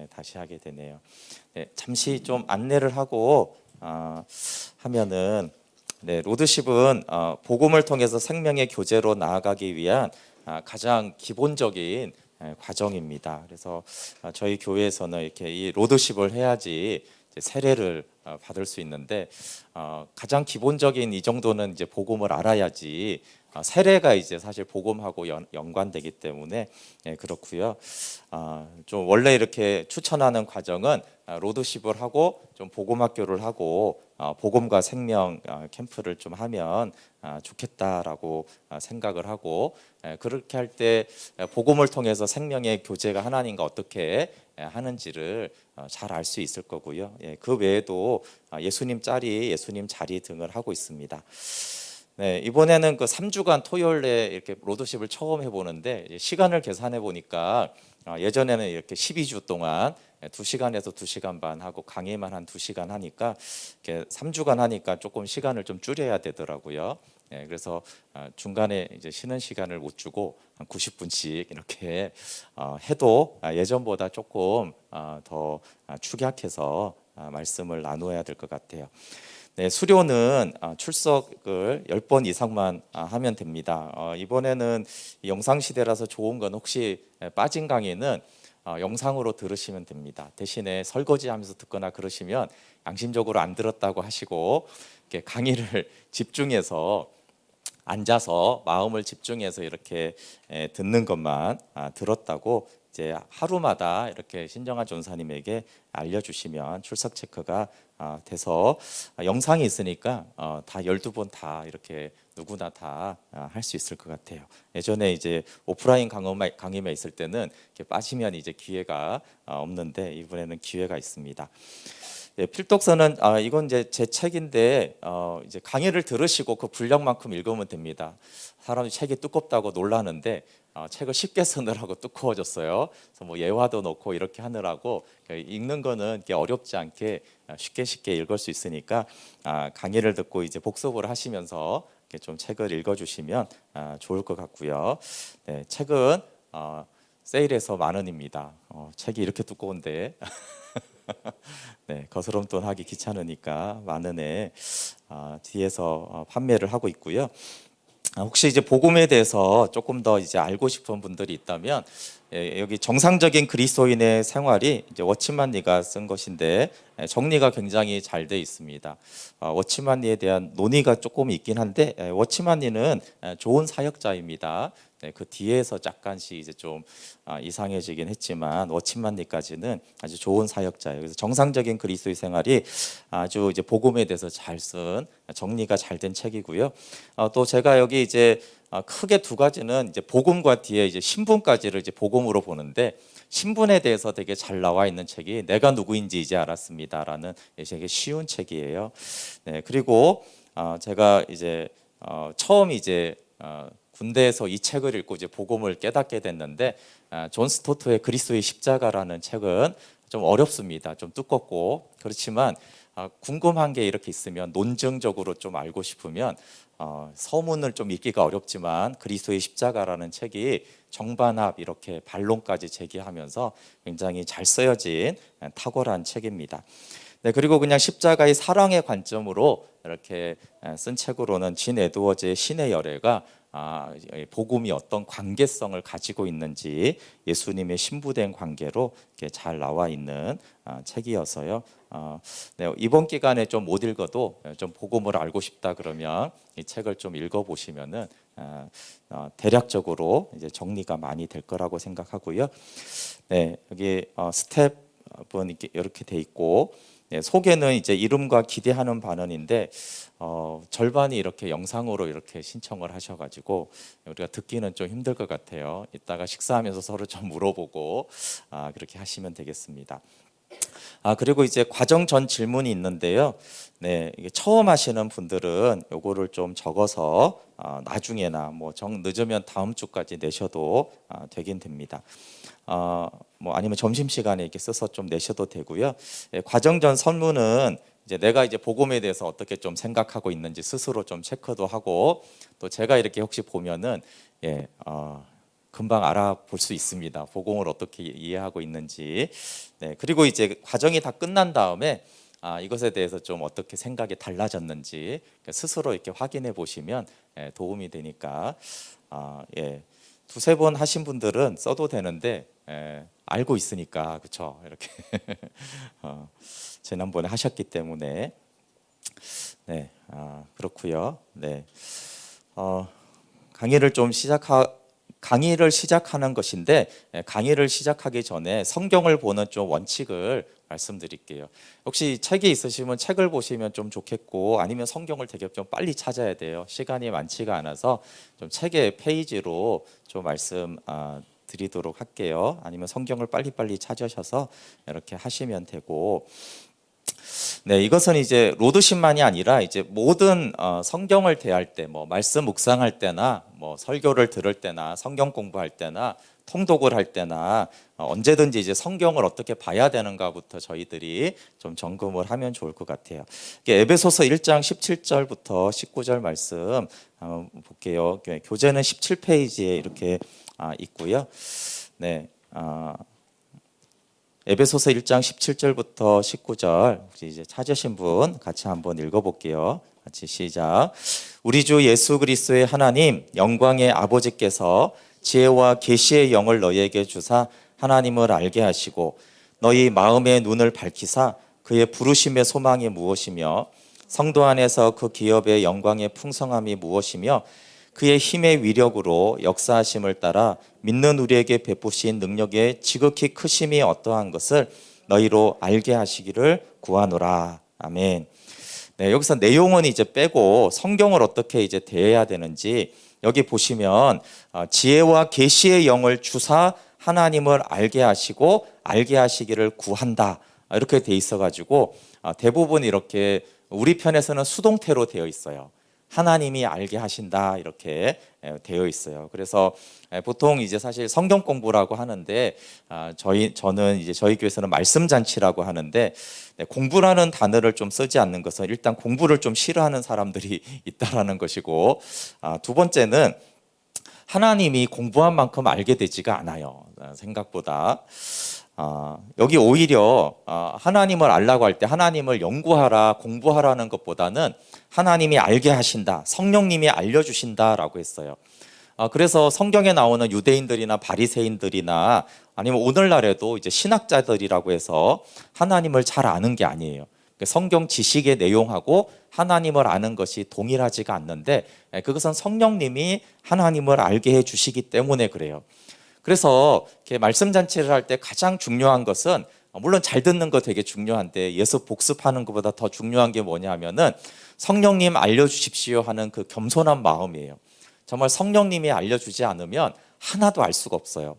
다시 하게 되네요. 잠시 좀 안내를 하고 하면은 로드십은 복음을 통해서 생명의 교제로 나아가기 위한 가장 기본적인 과정입니다. 그래서 저희 교회에서는 이렇게 이 로드십을 해야지 이제 세례를 받을 수 있는데 가장 기본적인 이 정도는 이제 복음을 알아야지 세례가 이제 사실 복음하고 연관되기 때문에 그렇고요. 좀 원래 이렇게 추천하는 과정은 로드십을 하고 좀 복음학교를 하고 복음과 생명 캠프를 좀 하면 좋겠다라고 생각을 하고 그렇게 할 때 복음을 통해서 생명의 교제가 하나님과 어떻게 하는지를 잘 알 수 있을 거고요. 그 외에도 예수님 자리, 예수님 자리 등을 하고 있습니다. 이번에는 그 3주간 토요일에 이렇게 로드십을 처음 해보는데 시간을 계산해 보니까 예전에는 이렇게 12주 동안 2시간에서 2시간 반 하고 강의만 한 2시간 하니까 이렇게 3주간 하니까 조금 시간을 좀 줄여야 되더라고요. 그래서 중간에 이제 쉬는 시간을 못 주고 한 90분씩 이렇게 해도 예전보다 조금 더 축약해서 말씀을 나누어야 될 것 같아요. 수료는 출석을 10번 이상만 하면 됩니다. 이번에는 영상 시대라서 좋은 건 혹시 빠진 강의는 영상으로 들으시면 됩니다. 대신에 설거지하면서 듣거나 그러시면 양심적으로 안 들었다고 하시고 이렇게 강의를 집중해서 앉아서 마음을 집중해서 이렇게 듣는 것만 들었다고 이제 하루마다 이렇게 신정아 전사님에게 알려주시면 출석 체크가 돼서 영상이 있으니까 다 12번 다 이렇게 누구나 다 할 수 있을 것 같아요. 예전에 이제 오프라인 강의만 있을 때는 이렇게 빠지면 이제 기회가 없는데 이번에는 기회가 있습니다. 필독서는 이건 이제 제 책인데 이제 강의를 들으시고 그 분량만큼 읽으면 됩니다. 사람이 책이 두껍다고 놀라는데 책을 쉽게 쓰느라고 두꺼워졌어요. 그래서 뭐 예화도 넣고 이렇게 하느라고 읽는 거는 어렵지 않게 쉽게 읽을 수 있으니까 강의를 듣고 이제 복습을 하시면서 이렇게 좀 책을 읽어주시면 좋을 것 같고요. 책은 세일해서 10,000원입니다. 책이 이렇게 두꺼운데 거스름돈 하기 귀찮으니까 10,000원에 뒤에서 판매를 하고 있고요. 혹시 이제 복음에 대해서 조금 더 이제 알고 싶은 분들이 있다면 여기 정상적인 그리스도인의 생활이 이제 워치만 리가 쓴 것인데 정리가 굉장히 잘 돼 있습니다. 워치만 리에 대한 논의가 조금 있긴 한데 워치만 리는 좋은 사역자입니다. 그 뒤에서 약간씩 이제 좀 이상해지긴 했지만 워치만 리까지는 아주 좋은 사역자예요. 그래서 정상적인 그리스도의 생활이 아주 이제 복음에 대해서 잘 쓴 정리가 잘 된 책이고요. 또 제가 여기 이제 크게 두 가지는 이제 복음과 뒤에 이제 신분까지를 이제 복음으로 보는데 신분에 대해서 되게 잘 나와 있는 책이 내가 누구인지 이제 알았습니다라는 되게 쉬운 책이에요. 그리고 제가 이제 처음 이제 군대에서 이 책을 읽고 이제 복음을 깨닫게 됐는데 존 스토트의 그리스도의 십자가라는 책은 좀 어렵습니다. 좀 두껍고 그렇지만 궁금한 게 이렇게 있으면 논증적으로 좀 알고 싶으면 서문을 좀 읽기가 어렵지만 그리스도의 십자가라는 책이 정반합 이렇게 반론까지 제기하면서 굉장히 잘 쓰여진 탁월한 책입니다. 그리고 그냥 십자가의 사랑의 관점으로 이렇게 쓴 책으로는 진 에드워즈의 신의 열애가 복음이 어떤 관계성을 가지고 있는지 예수님의 신부된 관계로 이렇게 잘 나와 있는 책이어서요. 이번 기간에 좀 못 읽어도 좀 복음을 알고 싶다 그러면 이 책을 좀 읽어보시면은 대략적으로 이제 정리가 많이 될 거라고 생각하고요. 여기 스텝은 이렇게 돼 있고. 소개는 이제 이름과 기대하는 반언인데 절반이 이렇게 영상으로 이렇게 신청을 하셔가지고 우리가 듣기는 좀 힘들 것 같아요. 이따가 식사하면서 서로 좀 물어보고 그렇게 하시면 되겠습니다. 그리고 이제 과정 전 질문이 있는데요. 이게 처음 하시는 분들은 요거를 좀 적어서 나중에나 뭐 늦으면 다음 주까지 내셔도 되긴 됩니다. 뭐 아니면 점심 시간에 이렇게 써서 좀 내셔도 되고요. 과정 전 설문은 이제 내가 이제 복음에 대해서 어떻게 좀 생각하고 있는지 스스로 좀 체크도 하고 또 제가 이렇게 혹시 보면은 금방 알아볼 수 있습니다. 복음을 어떻게 이해하고 있는지. 네, 그리고 이제 과정이 다 끝난 다음에 이것에 대해서 좀 어떻게 생각이 달라졌는지 스스로 이렇게 확인해 보시면 도움이 되니까 예, 두세 번 하신 분들은 써도 되는데 알고 있으니까 그렇죠 이렇게 지난번에 하셨기 때문에 네 그렇고요. 네 강의를 시작하는 것인데 강의를 시작하기 전에 성경을 보는 좀 원칙을 말씀드릴게요. 혹시 책이 있으시면 책을 보시면 좀 좋겠고 아니면 성경을 되게 좀 빨리 찾아야 돼요. 시간이 많지가 않아서 좀 책의 페이지로 좀 말씀 드리도록 할게요. 아니면 성경을 빨리빨리 찾으셔서 이렇게 하시면 되고 네, 이것은 이제 로드십만이 아니라 이제 모든 성경을 대할 때, 뭐 말씀 묵상할 때나, 뭐 설교를 들을 때나, 성경 공부할 때나, 통독을 할 때나 언제든지 이제 성경을 어떻게 봐야 되는가부터 저희들이 좀 점검을 하면 좋을 것 같아요. 에베소서 1장 17절부터 19절 말씀 한번 볼게요. 교재는 17페이지에 이렇게 있고요. 네. 에베소서 1장 17절부터 19절 이제 찾으신 분 같이 한번 읽어볼게요. 같이 시작. 우리 주 예수 그리스도의 하나님 영광의 아버지께서 지혜와 계시의 영을 너희에게 주사 하나님을 알게 하시고 너희 마음의 눈을 밝히사 그의 부르심의 소망이 무엇이며 성도 안에서 그 기업의 영광의 풍성함이 무엇이며 그의 힘의 위력으로 역사하심을 따라 믿는 우리에게 베푸신 능력의 지극히 크심이 어떠한 것을 너희로 알게 하시기를 구하노라. 아멘. 네, 여기서 내용은 이제 빼고 성경을 어떻게 이제 대해야 되는지 여기 보시면 지혜와 계시의 영을 주사 하나님을 알게 하시고 알게 하시기를 구한다. 이렇게 돼 있어가지고 대부분 이렇게 우리 편에서는 수동태로 되어 있어요. 하나님이 알게 하신다 이렇게 되어 있어요. 그래서 보통 이제 사실 성경 공부라고 하는데 저는 이제 저희 교회에서는 말씀 잔치라고 하는데 공부라는 단어를 좀 쓰지 않는 것은 일단 공부를 좀 싫어하는 사람들이 있다라는 것이고 두 번째는 하나님이 공부한 만큼 알게 되지가 않아요. 생각보다. 여기 오히려 하나님을 알라고 할 때 하나님을 연구하라 공부하라는 것보다는 하나님이 알게 하신다 성령님이 알려주신다라고 했어요. 그래서 성경에 나오는 유대인들이나 바리새인들이나 아니면 오늘날에도 이제 신학자들이라고 해서 하나님을 잘 아는 게 아니에요. 성경 지식의 내용하고 하나님을 아는 것이 동일하지가 않는데 그것은 성령님이 하나님을 알게 해주시기 때문에 그래요. 그래서 이렇게 말씀 잔치를 할 때 가장 중요한 것은 물론 잘 듣는 거 되게 중요한데 예수 복습하는 것보다 더 중요한 게 뭐냐면은 성령님 알려주십시오 하는 그 겸손한 마음이에요. 정말 성령님이 알려주지 않으면 하나도 알 수가 없어요.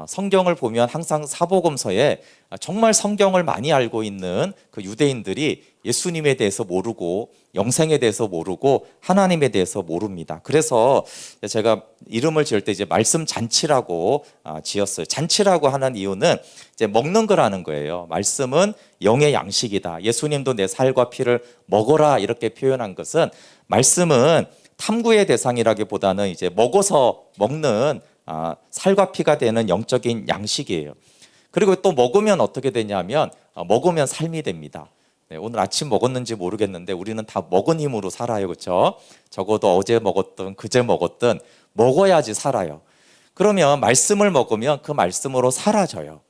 성경을 보면 항상 사복음서에 정말 성경을 많이 알고 있는 그 유대인들이 예수님에 대해서 모르고 영생에 대해서 모르고 하나님에 대해서 모릅니다. 그래서 제가 이름을 지을 때 이제 말씀 잔치라고 지었어요. 잔치라고 하는 이유는 이제 먹는 거라는 거예요. 말씀은 영의 양식이다. 예수님도 내 살과 피를 먹어라 이렇게 표현한 것은 말씀은 탐구의 대상이라기보다는 이제 먹어서 먹는 살과 피가 되는 영적인 양식이에요. 그리고 또 먹으면 어떻게 되냐면 먹으면 삶이 됩니다. 네, 오늘 아침 먹었는지 모르겠는데 우리는 다 먹은 힘으로 살아요. 그렇죠? 적어도 어제 먹었든 그제 먹었든 먹어야지 살아요. 그러면 말씀을 먹으면 그 말씀으로 사라져요.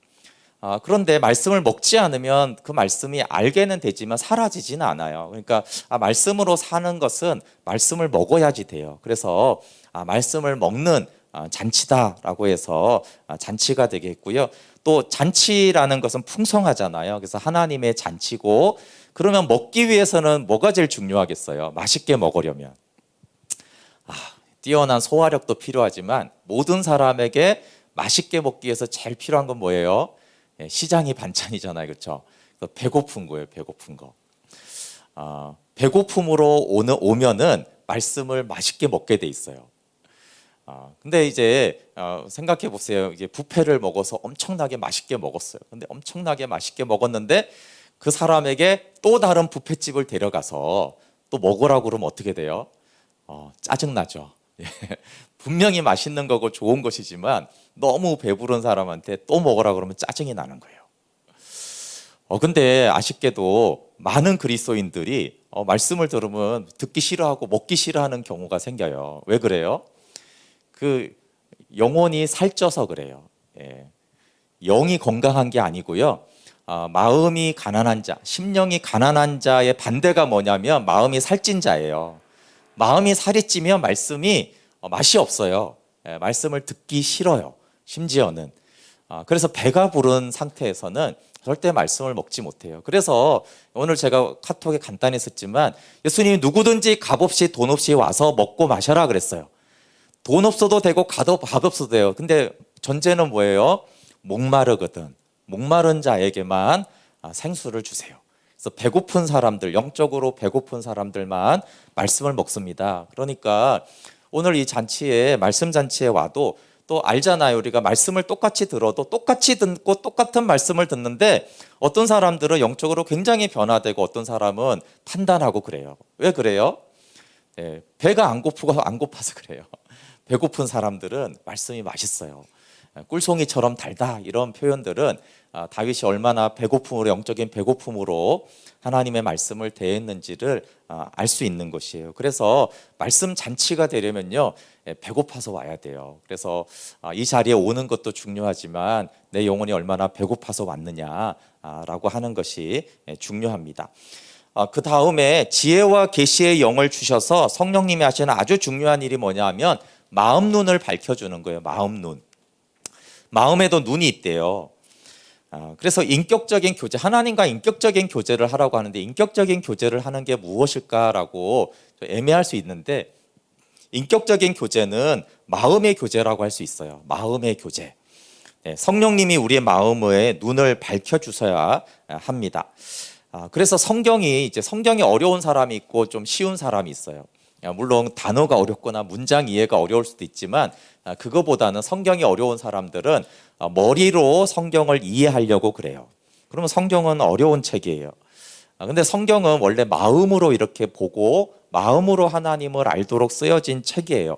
그런데 말씀을 먹지 않으면 그 말씀이 알게는 되지만 사라지지는 않아요. 그러니까 말씀으로 사는 것은 말씀을 먹어야지 돼요. 그래서 말씀을 먹는 잔치다라고 해서 잔치가 되겠고요. 또 잔치라는 것은 풍성하잖아요. 그래서 하나님의 잔치고 그러면 먹기 위해서는 뭐가 제일 중요하겠어요? 맛있게 먹으려면 뛰어난 소화력도 필요하지만 모든 사람에게 맛있게 먹기 위해서 제일 필요한 건 뭐예요? 시장이 반찬이잖아요. 그렇죠? 배고픈 거예요. 배고픈 거. 배고픔으로 오면은 말씀을 맛있게 먹게 돼 있어요. 근데 이제 생각해 보세요. 이제 뷔페를 먹어서 엄청나게 맛있게 먹었어요. 근데 엄청나게 맛있게 먹었는데 그 사람에게 또 다른 뷔페집을 데려가서 또 먹으라고 그러면 어떻게 돼요? 짜증나죠. 분명히 맛있는 거고 좋은 것이지만 너무 배부른 사람한테 또 먹으라 그러면 짜증이 나는 거예요. 근데 아쉽게도 많은 그리스도인들이 말씀을 들으면 듣기 싫어하고 먹기 싫어하는 경우가 생겨요. 왜 그래요? 그 영혼이 살쪄서 그래요. 예. 영이 건강한 게 아니고요. 마음이 가난한 자, 심령이 가난한 자의 반대가 뭐냐면 마음이 살찐 자예요. 마음이 살이 찌면 말씀이 맛이 없어요. 예, 말씀을 듣기 싫어요. 심지어는. 그래서 배가 부른 상태에서는 절대 말씀을 먹지 못해요. 그래서 오늘 제가 카톡에 간단히 썼지만 예수님이 누구든지 값 없이 돈 없이 와서 먹고 마셔라 그랬어요. 돈 없어도 되고 값 없어도 돼요. 근데 전제는 뭐예요? 목마르거든. 목마른 자에게만 생수를 주세요. 그래서 배고픈 사람들, 영적으로 배고픈 사람들만 말씀을 먹습니다. 그러니까 오늘 이 잔치에, 말씀 잔치에 와도 또 알잖아요. 우리가 말씀을 똑같이 들어도 똑같이 듣고 똑같은 말씀을 듣는데 어떤 사람들은 영적으로 굉장히 변화되고 어떤 사람은 판단하고 그래요. 왜 그래요? 네, 배가 안 고파서 그래요. 배고픈 사람들은 말씀이 맛있어요. 꿀송이처럼 달다 이런 표현들은 다윗이 얼마나 배고픔으로, 영적인 배고픔으로 하나님의 말씀을 대했는지를 알 수 있는 것이에요. 그래서 말씀 잔치가 되려면요, 배고파서 와야 돼요. 그래서 이 자리에 오는 것도 중요하지만 내 영혼이 얼마나 배고파서 왔느냐라고 하는 것이 중요합니다. 그 다음에 지혜와 계시의 영을 주셔서 성령님이 하시는 아주 중요한 일이 뭐냐 하면 마음 눈을 밝혀주는 거예요. 마음 눈. 마음에도 눈이 있대요. 그래서 인격적인 교제, 하나님과 인격적인 교제를 하라고 하는데 인격적인 교제를 하는 게 무엇일까라고 애매할 수 있는데 인격적인 교제는 마음의 교제라고 할 수 있어요. 마음의 교제. 성령님이 우리의 마음의 눈을 밝혀주셔야 합니다. 그래서 성경이 어려운 사람이 있고 좀 쉬운 사람이 있어요. 물론 단어가 어렵거나 문장 이해가 어려울 수도 있지만 그거보다는 성경이 어려운 사람들은 머리로 성경을 이해하려고 그래요. 그러면 성경은 어려운 책이에요. 근데 성경은 원래 마음으로 이렇게 보고 마음으로 하나님을 알도록 쓰여진 책이에요.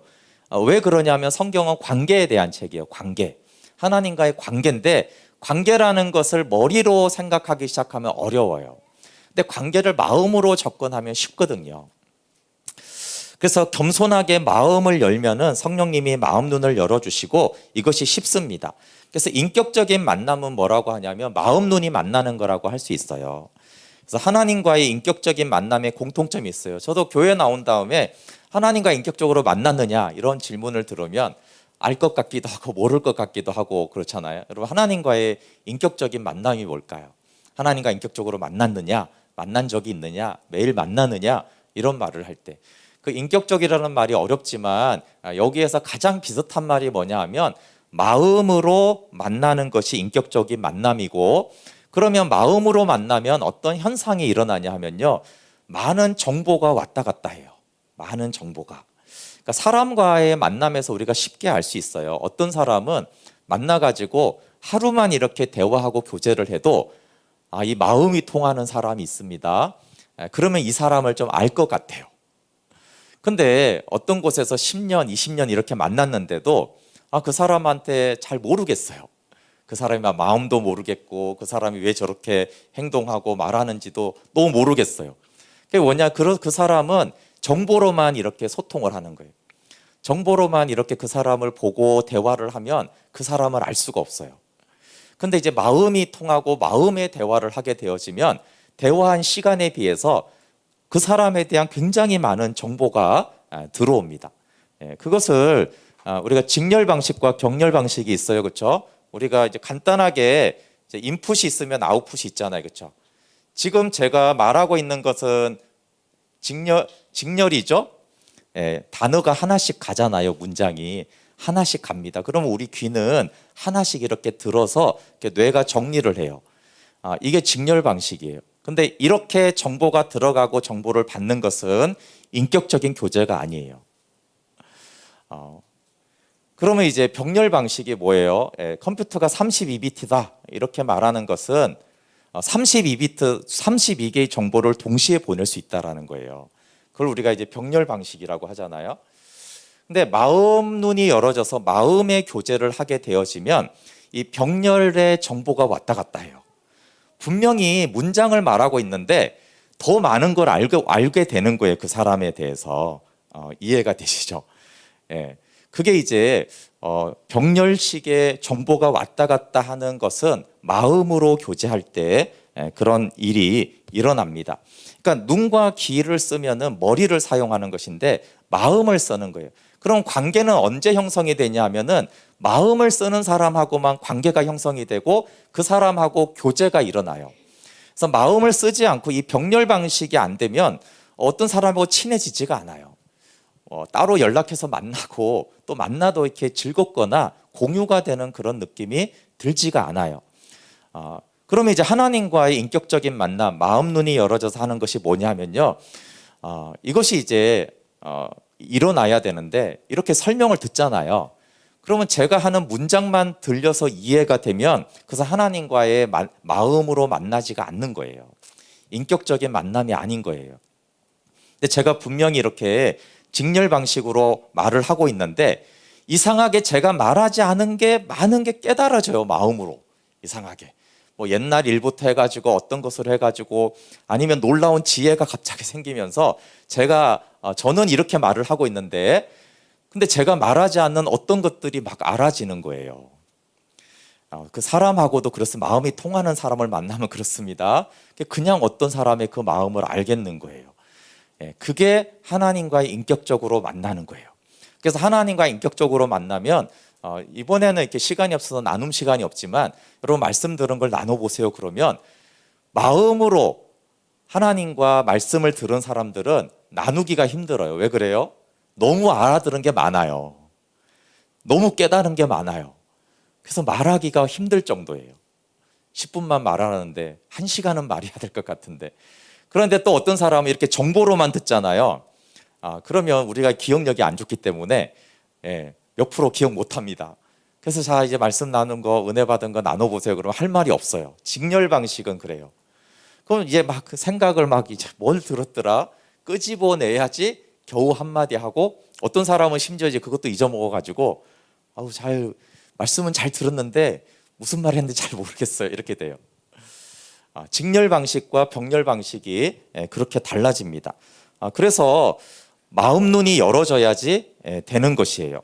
왜 그러냐면 성경은 관계에 대한 책이에요. 관계. 하나님과의 관계인데 관계라는 것을 머리로 생각하기 시작하면 어려워요. 근데 관계를 마음으로 접근하면 쉽거든요. 그래서 겸손하게 마음을 열면은 성령님이 마음 눈을 열어주시고 이것이 쉽습니다. 그래서 인격적인 만남은 뭐라고 하냐면 마음 눈이 만나는 거라고 할 수 있어요. 그래서 하나님과의 인격적인 만남에 공통점이 있어요. 저도 교회 나온 다음에 하나님과 인격적으로 만났느냐 이런 질문을 들으면 알 것 같기도 하고 모를 것 같기도 하고 그렇잖아요. 여러분 하나님과의 인격적인 만남이 뭘까요? 하나님과 인격적으로 만났느냐, 만난 적이 있느냐, 매일 만나느냐 이런 말을 할 때 그 인격적이라는 말이 어렵지만 여기에서 가장 비슷한 말이 뭐냐 하면 마음으로 만나는 것이 인격적인 만남이고 그러면 마음으로 만나면 어떤 현상이 일어나냐 하면요 많은 정보가 왔다 갔다 해요. 많은 정보가. 그러니까 사람과의 만남에서 우리가 쉽게 알 수 있어요. 어떤 사람은 만나가지고 하루만 이렇게 대화하고 교제를 해도 이 마음이 통하는 사람이 있습니다. 그러면 이 사람을 좀 알 것 같아요. 근데 어떤 곳에서 10년, 20년 이렇게 만났는데도 그 사람한테 잘 모르겠어요. 그 사람이 마음도 모르겠고 그 사람이 왜 저렇게 행동하고 말하는지도 너무 모르겠어요. 그게 뭐냐, 그 사람은 정보로만 이렇게 소통을 하는 거예요. 정보로만 이렇게 그 사람을 보고 대화를 하면 그 사람을 알 수가 없어요. 근데 이제 마음이 통하고 마음의 대화를 하게 되어지면 대화한 시간에 비해서 그 사람에 대한 굉장히 많은 정보가 들어옵니다. 그것을 우리가 직렬 방식과 격렬 방식이 있어요. 그렇죠? 우리가 이제 간단하게 이제 인풋이 있으면 아웃풋이 있잖아요. 그렇죠? 지금 제가 말하고 있는 것은 직렬이죠. 단어가 하나씩 가잖아요. 문장이 하나씩 갑니다. 그러면 우리 귀는 하나씩 이렇게 들어서 이렇게 뇌가 정리를 해요. 이게 직렬 방식이에요. 근데 이렇게 정보가 들어가고 정보를 받는 것은 인격적인 교제가 아니에요. 그러면 이제 병렬 방식이 뭐예요? 컴퓨터가 32비트다 이렇게 말하는 것은 32비트, 32개의 정보를 동시에 보낼 수 있다라는 거예요. 그걸 우리가 이제 병렬 방식이라고 하잖아요. 근데 마음 눈이 열어져서 마음의 교제를 하게 되어지면 이 병렬의 정보가 왔다 갔다 해요. 분명히 문장을 말하고 있는데 더 많은 걸 알게 되는 거예요. 그 사람에 대해서. 이해가 되시죠? 예. 그게 이제 병렬식의 정보가 왔다 갔다 하는 것은 마음으로 교제할 때 그런 일이 일어납니다. 그러니까 눈과 귀를 쓰면은 머리를 사용하는 것인데 마음을 쓰는 거예요. 그럼 관계는 언제 형성이 되냐 하면은 마음을 쓰는 사람하고만 관계가 형성이 되고 그 사람하고 교제가 일어나요. 그래서 마음을 쓰지 않고 이 병렬 방식이 안 되면 어떤 사람하고 친해지지가 않아요. 따로 연락해서 만나고 또 만나도 이렇게 즐겁거나 공유가 되는 그런 느낌이 들지가 않아요. 그러면 이제 하나님과의 인격적인 만남, 마음 눈이 열어져서 하는 것이 뭐냐면요. 이것이 이제 일어나야 되는데 이렇게 설명을 듣잖아요. 그러면 제가 하는 문장만 들려서 이해가 되면 그래서 하나님과의 마음으로 만나지가 않는 거예요. 인격적인 만남이 아닌 거예요. 근데 제가 분명히 이렇게 직렬 방식으로 말을 하고 있는데 이상하게 제가 말하지 않은 게 많은 게 깨달아져요. 마음으로. 이상하게. 뭐 옛날 일부터 해가지고 어떤 것을 해가지고 아니면 놀라운 지혜가 갑자기 생기면서 저는 이렇게 말을 하고 있는데 근데 제가 말하지 않는 어떤 것들이 막 알아지는 거예요. 그 사람하고도 그렇습니다. 마음이 통하는 사람을 만나면 그렇습니다. 그냥 어떤 사람의 그 마음을 알겠는 거예요. 그게 하나님과의 인격적으로 만나는 거예요. 그래서 하나님과 인격적으로 만나면 이번에는 이렇게 시간이 없어서 나눔 시간이 없지만 여러분 말씀 들은 걸 나눠보세요. 그러면 마음으로 하나님과 말씀을 들은 사람들은 나누기가 힘들어요. 왜 그래요? 너무 알아들은 게 많아요. 너무 깨달은 게 많아요. 그래서 말하기가 힘들 정도예요. 10분만 말하는데 1시간은 말해야 될 것 같은데 그런데 또 어떤 사람은 이렇게 정보로만 듣잖아요. 그러면 우리가 기억력이 안 좋기 때문에 몇 프로 기억 못 합니다. 그래서 자 이제 말씀 나눈 거 은혜 받은 거 나눠보세요. 그러면 할 말이 없어요. 직렬 방식은 그래요. 그럼 이제 막 그 생각을 막 이제 뭘 들었더라 끄집어내야지 겨우 한마디 하고 어떤 사람은 심지어 이제 그것도 잊어먹어가지고 말씀은 잘 들었는데 무슨 말 했는지 잘 모르겠어요. 이렇게 돼요. 직렬 방식과 병렬 방식이 그렇게 달라집니다. 그래서 마음 눈이 열어져야지 되는 것이에요.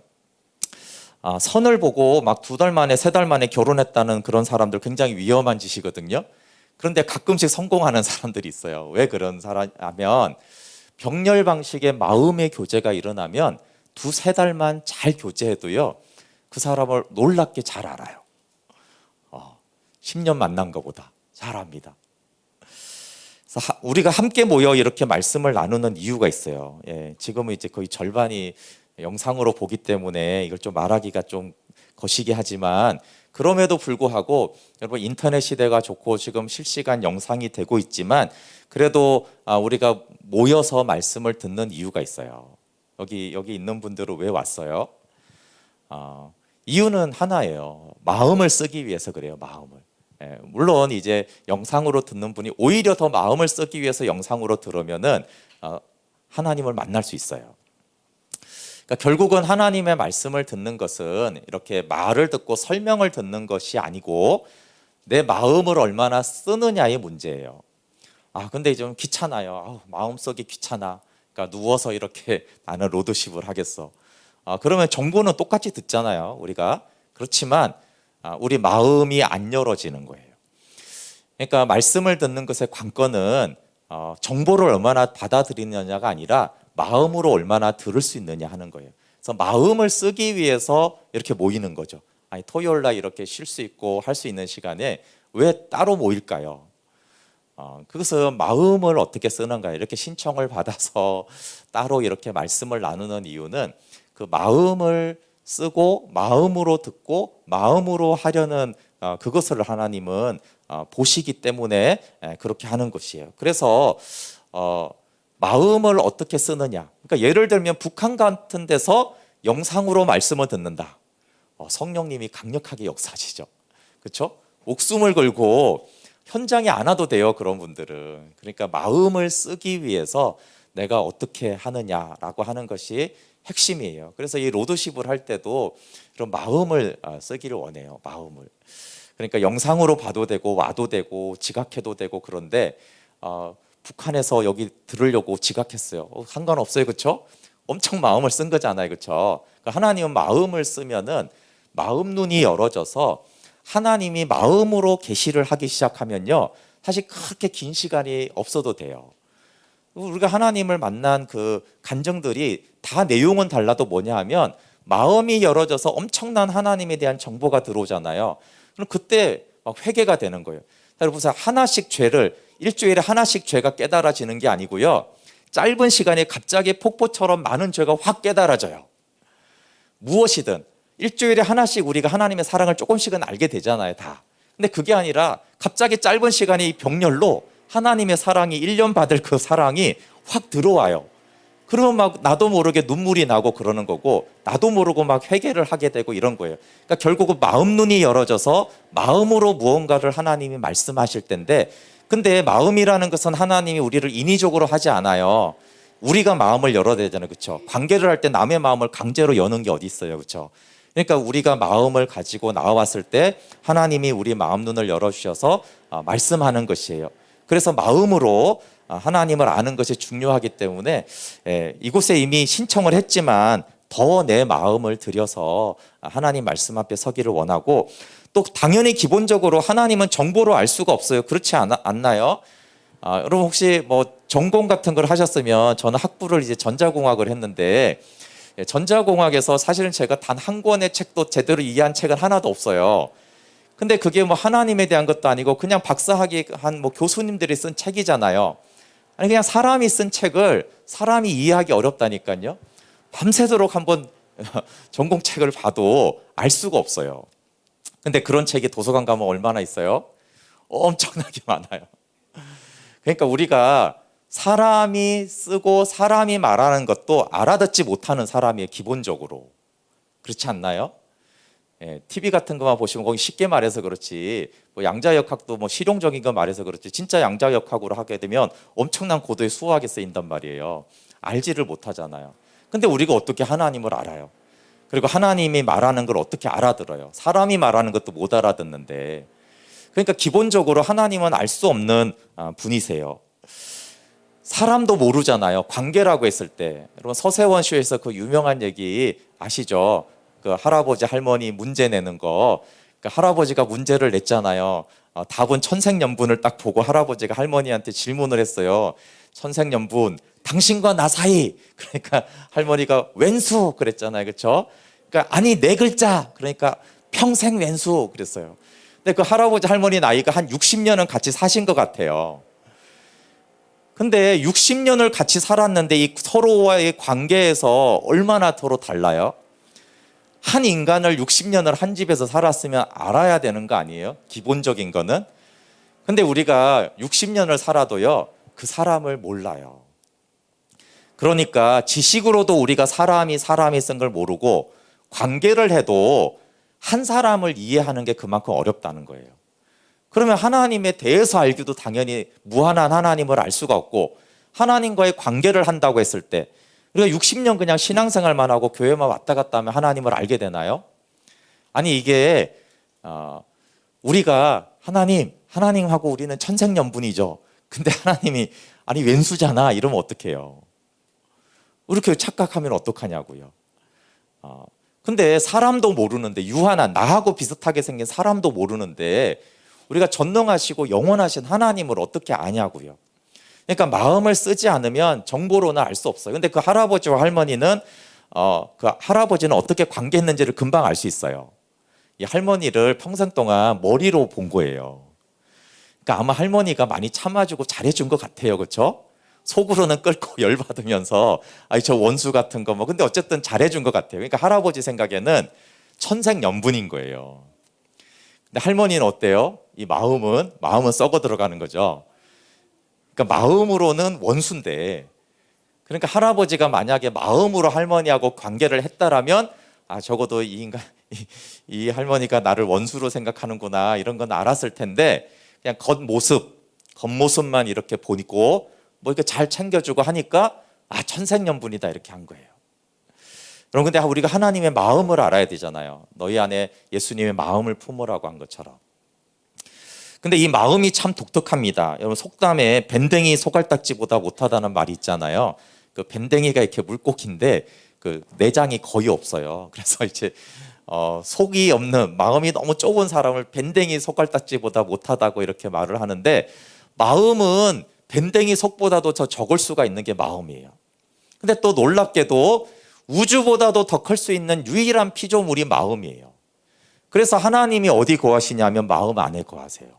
선을 보고 막 2달 만에 3달 만에 결혼했다는 그런 사람들 굉장히 위험한 짓이거든요. 그런데 가끔씩 성공하는 사람들이 있어요. 왜 그런 사람이면 병렬 방식의 마음의 교제가 일어나면 2-3달만 잘 교제해도요 그 사람을 놀랍게 잘 알아요. 10년 만난 것보다 잘 압니다. 그래서 우리가 함께 모여 이렇게 말씀을 나누는 이유가 있어요. 지금은 이제 거의 절반이 영상으로 보기 때문에 이걸 좀 말하기가 좀 거시기 하지만 그럼에도 불구하고 여러분 인터넷 시대가 좋고 지금 실시간 영상이 되고 있지만 그래도 우리가 모여서 말씀을 듣는 이유가 있어요. 여기 있는 분들은 왜 왔어요? 이유는 하나예요. 마음을 쓰기 위해서 그래요. 마음을. 물론 이제 영상으로 듣는 분이 오히려 더 마음을 쓰기 위해서 영상으로 들으면은 하나님을 만날 수 있어요. 그러니까 결국은 하나님의 말씀을 듣는 것은 이렇게 말을 듣고 설명을 듣는 것이 아니고 내 마음을 얼마나 쓰느냐의 문제예요. 근데 좀 귀찮아요. 마음 쓰기 귀찮아. 그러니까 누워서 이렇게 나는 로드십을 하겠어. 그러면 정보는 똑같이 듣잖아요. 우리가. 그렇지만 우리 마음이 안 열어지는 거예요. 그러니까 말씀을 듣는 것의 관건은 정보를 얼마나 받아들이느냐가 아니라 마음으로 얼마나 들을 수 있느냐 하는 거예요. 그래서 마음을 쓰기 위해서 이렇게 모이는 거죠. 토요일 날 이렇게 쉴 수 있고 할 수 있는 시간에 왜 따로 모일까요? 그것은 마음을 어떻게 쓰는가 이렇게 신청을 받아서 따로 이렇게 말씀을 나누는 이유는 그 마음을 쓰고 마음으로 듣고 마음으로 하려는 그것을 하나님은 보시기 때문에 그렇게 하는 것이에요. 그래서 마음을 어떻게 쓰느냐. 그러니까 예를 들면 북한 같은 데서 영상으로 말씀을 듣는다. 성령님이 강력하게 역사하시죠. 그렇죠? 목숨을 걸고 현장에 안 와도 돼요. 그런 분들은. 그러니까 마음을 쓰기 위해서 내가 어떻게 하느냐라고 하는 것이 핵심이에요. 그래서 이 로드십을 할 때도 이런 마음을 쓰기를 원해요. 마음을. 그러니까 영상으로 봐도 되고 와도 되고 지각해도 되고 그런데 북한에서 여기 들으려고 지각했어요. 상관없어요, 그렇죠? 엄청 마음을 쓴 거잖아요, 그렇죠? 그러니까 하나님은 마음을 쓰면은 마음 눈이 열어져서 하나님이 마음으로 계시를 하기 시작하면요, 사실 그렇게 긴 시간이 없어도 돼요. 우리가 하나님을 만난 그 간증들이 다 내용은 달라도 뭐냐 하면 마음이 열어져서 엄청난 하나님에 대한 정보가 들어오잖아요. 그럼 그때 막 회개가 되는 거예요. 여러분, 하나씩 죄를 일주일에 하나씩 죄가 깨달아지는 게 아니고요, 짧은 시간에 갑자기 폭포처럼 많은 죄가 확 깨달아져요. 무엇이든 일주일에 하나씩 우리가 하나님의 사랑을 조금씩은 알게 되잖아요, 다. 근데 그게 아니라 갑자기 짧은 시간에 이 병렬로 하나님의 사랑이 1년 받을 그 사랑이 확 들어와요. 그러면 막 나도 모르게 눈물이 나고 그러는 거고, 나도 모르고 막 회개를 하게 되고 이런 거예요. 그러니까 결국은 마음 눈이 열어져서 마음으로 무언가를 하나님이 말씀하실 텐데, 근데 마음이라는 것은 하나님이 우리를 인위적으로 하지 않아요. 우리가 마음을 열어야 되잖아요, 그렇죠? 관계를 할 때 남의 마음을 강제로 여는 게 어디 있어요, 그렇죠? 그러니까 우리가 마음을 가지고 나왔을 때 하나님이 우리 마음 눈을 열어주셔서 말씀하는 것이에요. 그래서 마음으로 하나님을 아는 것이 중요하기 때문에 이곳에 이미 신청을 했지만 더 내 마음을 들여서 하나님 말씀 앞에 서기를 원하고, 또 당연히 기본적으로 하나님은 정보로 알 수가 없어요. 그렇지 않나요? 여러분 혹시 뭐 전공 같은 걸 하셨으면, 저는 학부를 이제 전자공학을 했는데 전자공학에서 사실은 제가 단 한 권의 책도 제대로 이해한 책은 하나도 없어요. 근데 그게 뭐 하나님에 대한 것도 아니고 그냥 박사학위 한 뭐 교수님들이 쓴 책이잖아요. 아니 그냥 사람이 쓴 책을 사람이 이해하기 어렵다니까요. 밤새도록 한번 전공책을 봐도 알 수가 없어요. 근데 그런 책이 도서관 가면 얼마나 있어요? 엄청나게 많아요. 그러니까 우리가 사람이 쓰고 사람이 말하는 것도 알아듣지 못하는 사람이에요, 기본적으로. 그렇지 않나요? TV 같은 거만 보시면 거기 쉽게 말해서 그렇지, 뭐 양자역학도 뭐 실용적인 거 말해서 그렇지, 진짜 양자역학으로 하게 되면 엄청난 고도의 수학에 쓰인단 말이에요. 알지를 못하잖아요. 근데 우리가 어떻게 하나님을 알아요? 그리고 하나님이 말하는 걸 어떻게 알아들어요? 사람이 말하는 것도 못 알아듣는데. 그러니까 기본적으로 하나님은 알 수 없는 분이세요. 사람도 모르잖아요. 관계라고 했을 때. 여러분 서세원 쇼에서 그 유명한 얘기 아시죠? 그 할아버지 할머니 문제 내는 거. 그러니까 할아버지가 문제를 냈잖아요. 답은 천생연분을 딱 보고 할아버지가 할머니한테 질문을 했어요. 천생연분, 당신과 나 사이. 그러니까 할머니가 왼수 그랬잖아요, 그렇죠? 그러니까 아니 네 글자. 그러니까 평생 왼수 그랬어요. 근데 그 할아버지 할머니 나이가 한 60년은 같이 사신 것 같아요. 근데 60년을 같이 살았는데 이 서로와의 관계에서 얼마나 서로 달라요? 한 인간을 60년을 한 집에서 살았으면 알아야 되는 거 아니에요? 기본적인 거는. 근데 우리가 60년을 살아도요, 그 사람을 몰라요. 그러니까 지식으로도 우리가 사람이 쓴 걸 모르고, 관계를 해도 한 사람을 이해하는 게 그만큼 어렵다는 거예요. 그러면 하나님에 대해서 알기도 당연히 무한한 하나님을 알 수가 없고, 하나님과의 관계를 한다고 했을 때 우리가 60년 그냥 신앙생활만 하고 교회만 왔다 갔다 하면 하나님을 알게 되나요? 아니 이게 우리가 하나님하고 우리는 천생연분이죠. 근데 하나님이 아니 왼수잖아 이러면 어떡해요? 이렇게 착각하면 어떡하냐고요. 근데 사람도 모르는데, 유한한 나하고 비슷하게 생긴 사람도 모르는데 우리가 전능하시고 영원하신 하나님을 어떻게 아냐고요. 그러니까 마음을 쓰지 않으면 정보로는 알 수 없어요. 근데 그 할아버지와 할머니는 그 할아버지는 어떻게 관계했는지를 금방 알 수 있어요. 이 할머니를 평생 동안 머리로 본 거예요. 그러니까 아마 할머니가 많이 참아주고 잘해준 것 같아요, 그렇죠? 속으로는 끓고 열받으면서 아이 저 원수 같은 거 뭐, 근데 어쨌든 잘해준 것 같아요. 그러니까 할아버지 생각에는 천생연분인 거예요. 근데 할머니는 어때요? 이 마음은 썩어 들어가는 거죠. 그러니까 마음으로는 원수인데, 그러니까 할아버지가 만약에 마음으로 할머니하고 관계를 했다라면 적어도 이 인간, 이 할머니가 나를 원수로 생각하는구나 이런 건 알았을 텐데, 그냥 겉모습만 이렇게 보고 뭐 이렇게 잘 챙겨주고 하니까 천생연분이다 이렇게 한 거예요. 여러분, 근데 우리가 하나님의 마음을 알아야 되잖아요. 너희 안에 예수님의 마음을 품으라고 한 것처럼. 근데 이 마음이 참 독특합니다. 여러분, 속담에 밴댕이 소갈딱지보다 못하다는 말이 있잖아요. 그 밴댕이가 이렇게 물고기인데 그 내장이 거의 없어요. 그래서 이제 속이 없는, 마음이 너무 좁은 사람을 밴댕이 속갈딱지보다 못하다고 이렇게 말을 하는데, 마음은 밴댕이 속보다도 더 적을 수가 있는 게 마음이에요. 근데 또 놀랍게도 우주보다도 더 클 수 있는 유일한 피조물이 마음이에요. 그래서 하나님이 어디 거하시냐면 마음 안에 거하세요.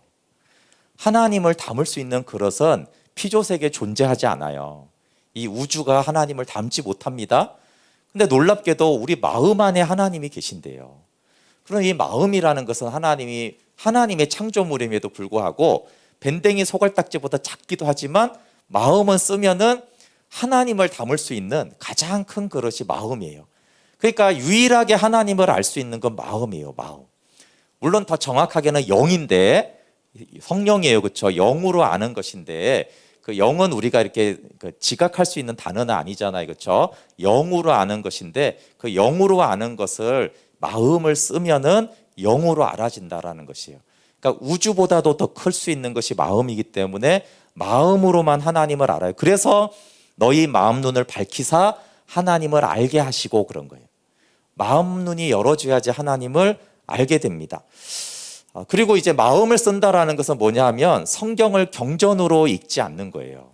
하나님을 담을 수 있는 그릇은 피조세계에 존재하지 않아요. 이 우주가 하나님을 담지 못합니다. 근데 놀랍게도 우리 마음 안에 하나님이 계신대요. 그럼 이 마음이라는 것은 하나님의 창조물임에도 불구하고 밴댕이 소갈딱지보다 작기도 하지만, 마음은 쓰면은 하나님을 담을 수 있는 가장 큰 그릇이 마음이에요. 그러니까 유일하게 하나님을 알 수 있는 건 마음이에요. 마음. 물론 더 정확하게는 영인데, 성령이에요, 그렇죠? 영으로 아는 것인데, 그 영은 우리가 이렇게 지각할 수 있는 단어는 아니잖아요, 그렇죠? 영으로 아는 것인데, 그 영으로 아는 것을 마음을 쓰면은 영으로 알아진다라는 것이에요. 그러니까 우주보다도 더 클 수 있는 것이 마음이기 때문에 마음으로만 하나님을 알아요. 그래서 너희 마음 눈을 밝히사 하나님을 알게 하시고 그런 거예요. 마음 눈이 열어줘야지 하나님을 알게 됩니다. 그리고 이제 마음을 쓴다라는 것은 뭐냐 하면 성경을 경전으로 읽지 않는 거예요.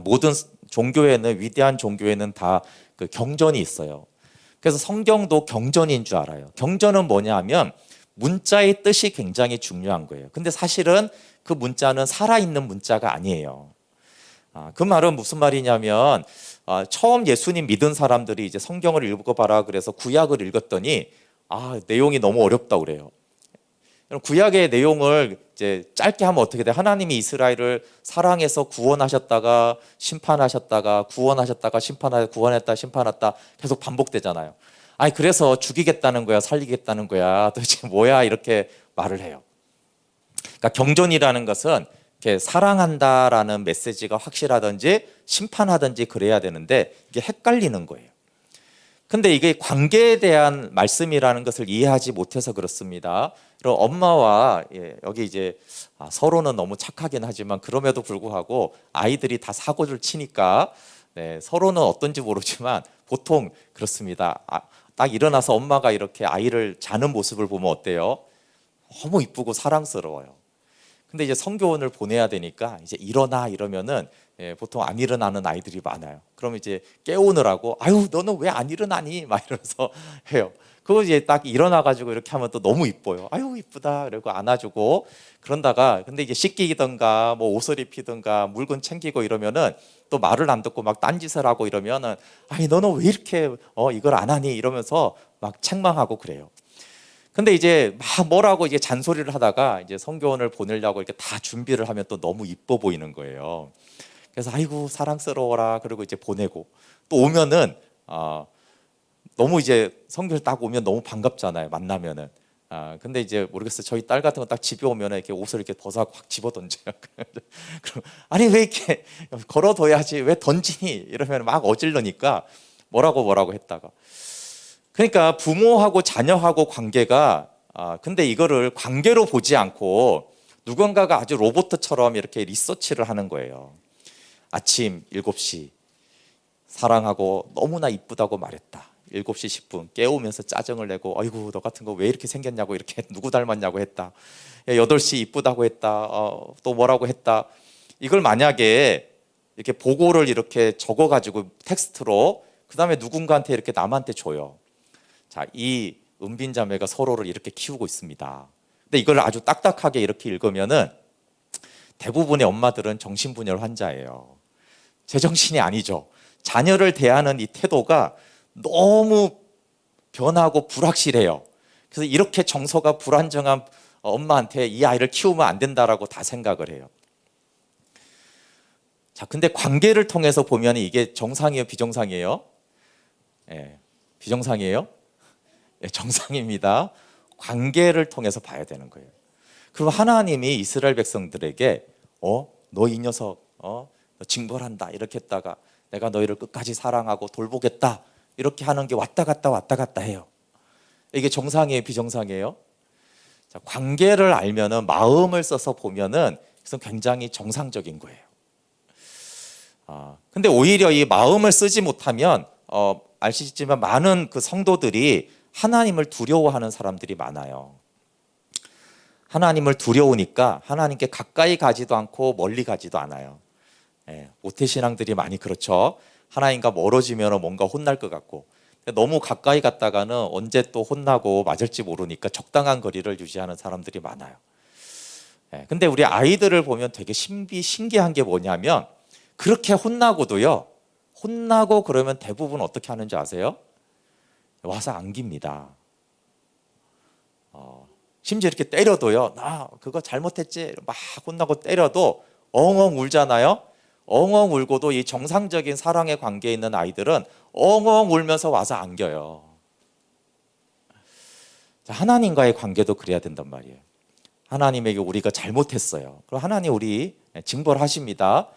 모든 종교에는, 위대한 종교에는 다 그 경전이 있어요. 그래서 성경도 경전인 줄 알아요. 경전은 뭐냐 하면 문자의 뜻이 굉장히 중요한 거예요. 근데 사실은 그 문자는 살아있는 문자가 아니에요. 그 말은 무슨 말이냐면, 처음 예수님 믿은 사람들이 이제 성경을 읽어봐라 그래서 구약을 읽었더니 내용이 너무 어렵다고 그래요. 구약의 내용을 이제 짧게 하면 어떻게 돼? 하나님이 이스라엘을 사랑해서 구원하셨다가 심판하셨다가 구원하셨다가 심판하셨다, 구원했다 심판했다 계속 반복되잖아요. 그래서 죽이겠다는 거야, 살리겠다는 거야, 도대체 뭐야, 이렇게 말을 해요. 그러니까 경전이라는 것은 이렇게 사랑한다라는 메시지가 확실하든지 심판하든지 그래야 되는데, 이게 헷갈리는 거예요. 근데 이게 관계에 대한 말씀이라는 것을 이해하지 못해서 그렇습니다. 그럼 엄마와 여기 이제 서로는 너무 착하긴 하지만, 그럼에도 불구하고 아이들이 다 사고를 치니까 서로는 어떤지 모르지만 보통 그렇습니다. 딱 일어나서 엄마가 이렇게 아이를 자는 모습을 보면 어때요? 너무 이쁘고 사랑스러워요. 근데 이제 성교원을 보내야 되니까 이제 일어나 이러면은 보통 안 일어나는 아이들이 많아요. 그럼 이제 깨우느라고 너는 왜 안 일어나니? 막 이러면서 해요. 그거 이제 딱 일어나가지고 이렇게 하면 또 너무 이뻐요. 이쁘다. 그리고 안아주고 그런다가, 근데 이제 씻기던가 뭐 옷을 입히던가 물건 챙기고 이러면은 또 말을 안 듣고 막 딴짓을 하고 이러면은 너는 왜 이렇게 이걸 안 하니? 이러면서 막 책망하고 그래요. 근데 이제 막 뭐라고 이제 잔소리를 하다가 이제 성교원을 보내려고 이렇게 다 준비를 하면 또 너무 이뻐 보이는 거예요. 그래서 사랑스러워라 그러고 이제 보내고, 또 오면은 너무 이제 성교를 딱 오면 너무 반갑잖아요, 만나면은. 근데 이제 모르겠어요, 저희 딸 같은 거 딱 집에 오면은 이렇게 옷을 이렇게 벗어 확 집어 던져요. 그럼 왜 이렇게 걸어둬야지 왜 던지니? 이러면 막 어질러니까 뭐라고 했다가. 그러니까 부모하고 자녀하고 관계가, 근데 이거를 관계로 보지 않고 누군가가 아주 로봇처럼 이렇게 리서치를 하는 거예요. 아침 7시 사랑하고 너무나 이쁘다고 말했다. 7시 10분 깨우면서 짜증을 내고 너 같은 거 왜 이렇게 생겼냐고, 이렇게 누구 닮았냐고 했다. 8시 이쁘다고 했다. 또 뭐라고 했다. 이걸 만약에 이렇게 보고를 이렇게 적어가지고 텍스트로, 그 다음에 누군가한테 이렇게 남한테 줘요. 자, 이 은빈 자매가 서로를 이렇게 키우고 있습니다. 근데 이걸 아주 딱딱하게 이렇게 읽으면은 대부분의 엄마들은 정신분열 환자예요. 제정신이 아니죠. 자녀를 대하는 이 태도가 너무 변하고 불확실해요. 그래서 이렇게 정서가 불안정한 엄마한테 이 아이를 키우면 안 된다라고 다 생각을 해요. 자, 근데 관계를 통해서 보면 이게 정상이에요, 비정상이에요? 비정상이에요? 정상입니다. 관계를 통해서 봐야 되는 거예요. 그럼 하나님이 이스라엘 백성들에게 너 이 녀석 너 징벌한다 이렇게 했다가 내가 너희를 끝까지 사랑하고 돌보겠다 이렇게 하는 게 왔다 갔다 해요. 이게 정상이에요, 비정상이에요? 자, 관계를 알면은, 마음을 써서 보면은 그것은 굉장히 정상적인 거예요. 근데 오히려 이 마음을 쓰지 못하면 아시겠지만 많은 그 성도들이 하나님을 두려워하는 사람들이 많아요. 하나님을 두려우니까 하나님께 가까이 가지도 않고 멀리 가지도 않아요. 모태신앙들이 많이 그렇죠. 하나님과 멀어지면 뭔가 혼날 것 같고, 너무 가까이 갔다가는 언제 또 혼나고 맞을지 모르니까 적당한 거리를 유지하는 사람들이 많아요. 근데 우리 아이들을 보면 되게 신기한 게 뭐냐면, 그렇게 혼나고도요, 혼나고 그러면 대부분 어떻게 하는지 아세요? 와서 안깁니다. 심지어 이렇게 때려도요, 나 그거 잘못했지 막 혼나고 때려도 엉엉 울잖아요. 엉엉 울고도 이 정상적인 사랑의 관계에 있는 아이들은 엉엉 울면서 와서 안겨요. 하나님과의 관계도 그래야 된단 말이에요. 하나님에게 우리가 잘못했어요. 그럼 하나님 우리 징벌 하십니다.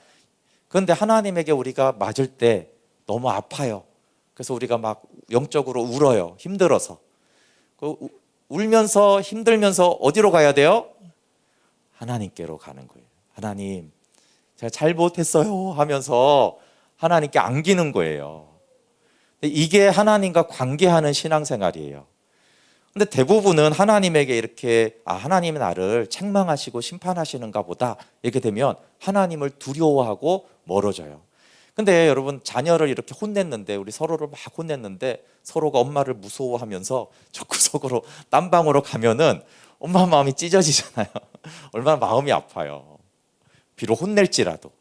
그런데 하나님에게 우리가 맞을 때 너무 아파요. 그래서 우리가 막 영적으로 울어요. 힘들어서. 울면서 힘들면서 어디로 가야 돼요? 하나님께로 가는 거예요. 하나님, 제가 잘못했어요 하면서 하나님께 안기는 거예요. 이게 하나님과 관계하는 신앙생활이에요. 근데 대부분은 하나님에게 이렇게 하나님이 나를 책망하시고 심판하시는가 보다 이렇게 되면 하나님을 두려워하고 멀어져요. 근데 여러분, 자녀를 이렇게 혼냈는데, 우리 서로를 막 혼냈는데 서로가 엄마를 무서워하면서 적구석으로 딴방으로 가면은 엄마 마음이 찢어지잖아요. 얼마나 마음이 아파요. 비록 혼낼지라도.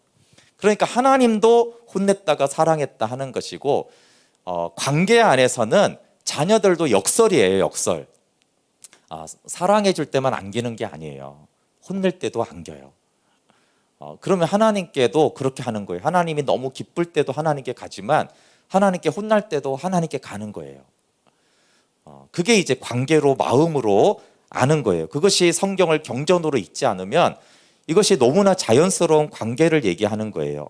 그러니까 하나님도 혼냈다가 사랑했다 하는 것이고, 관계 안에서는 자녀들도 역설이에요. 역설. 사랑해 줄 때만 안기는 게 아니에요. 혼낼 때도 안겨요. 그러면 하나님께도 그렇게 하는 거예요. 하나님이 너무 기쁠 때도 하나님께 가지만, 하나님께 혼날 때도 하나님께 가는 거예요. 그게 이제 관계로, 마음으로 아는 거예요. 그것이 성경을 경전으로 읽지 않으면 이것이 너무나 자연스러운 관계를 얘기하는 거예요.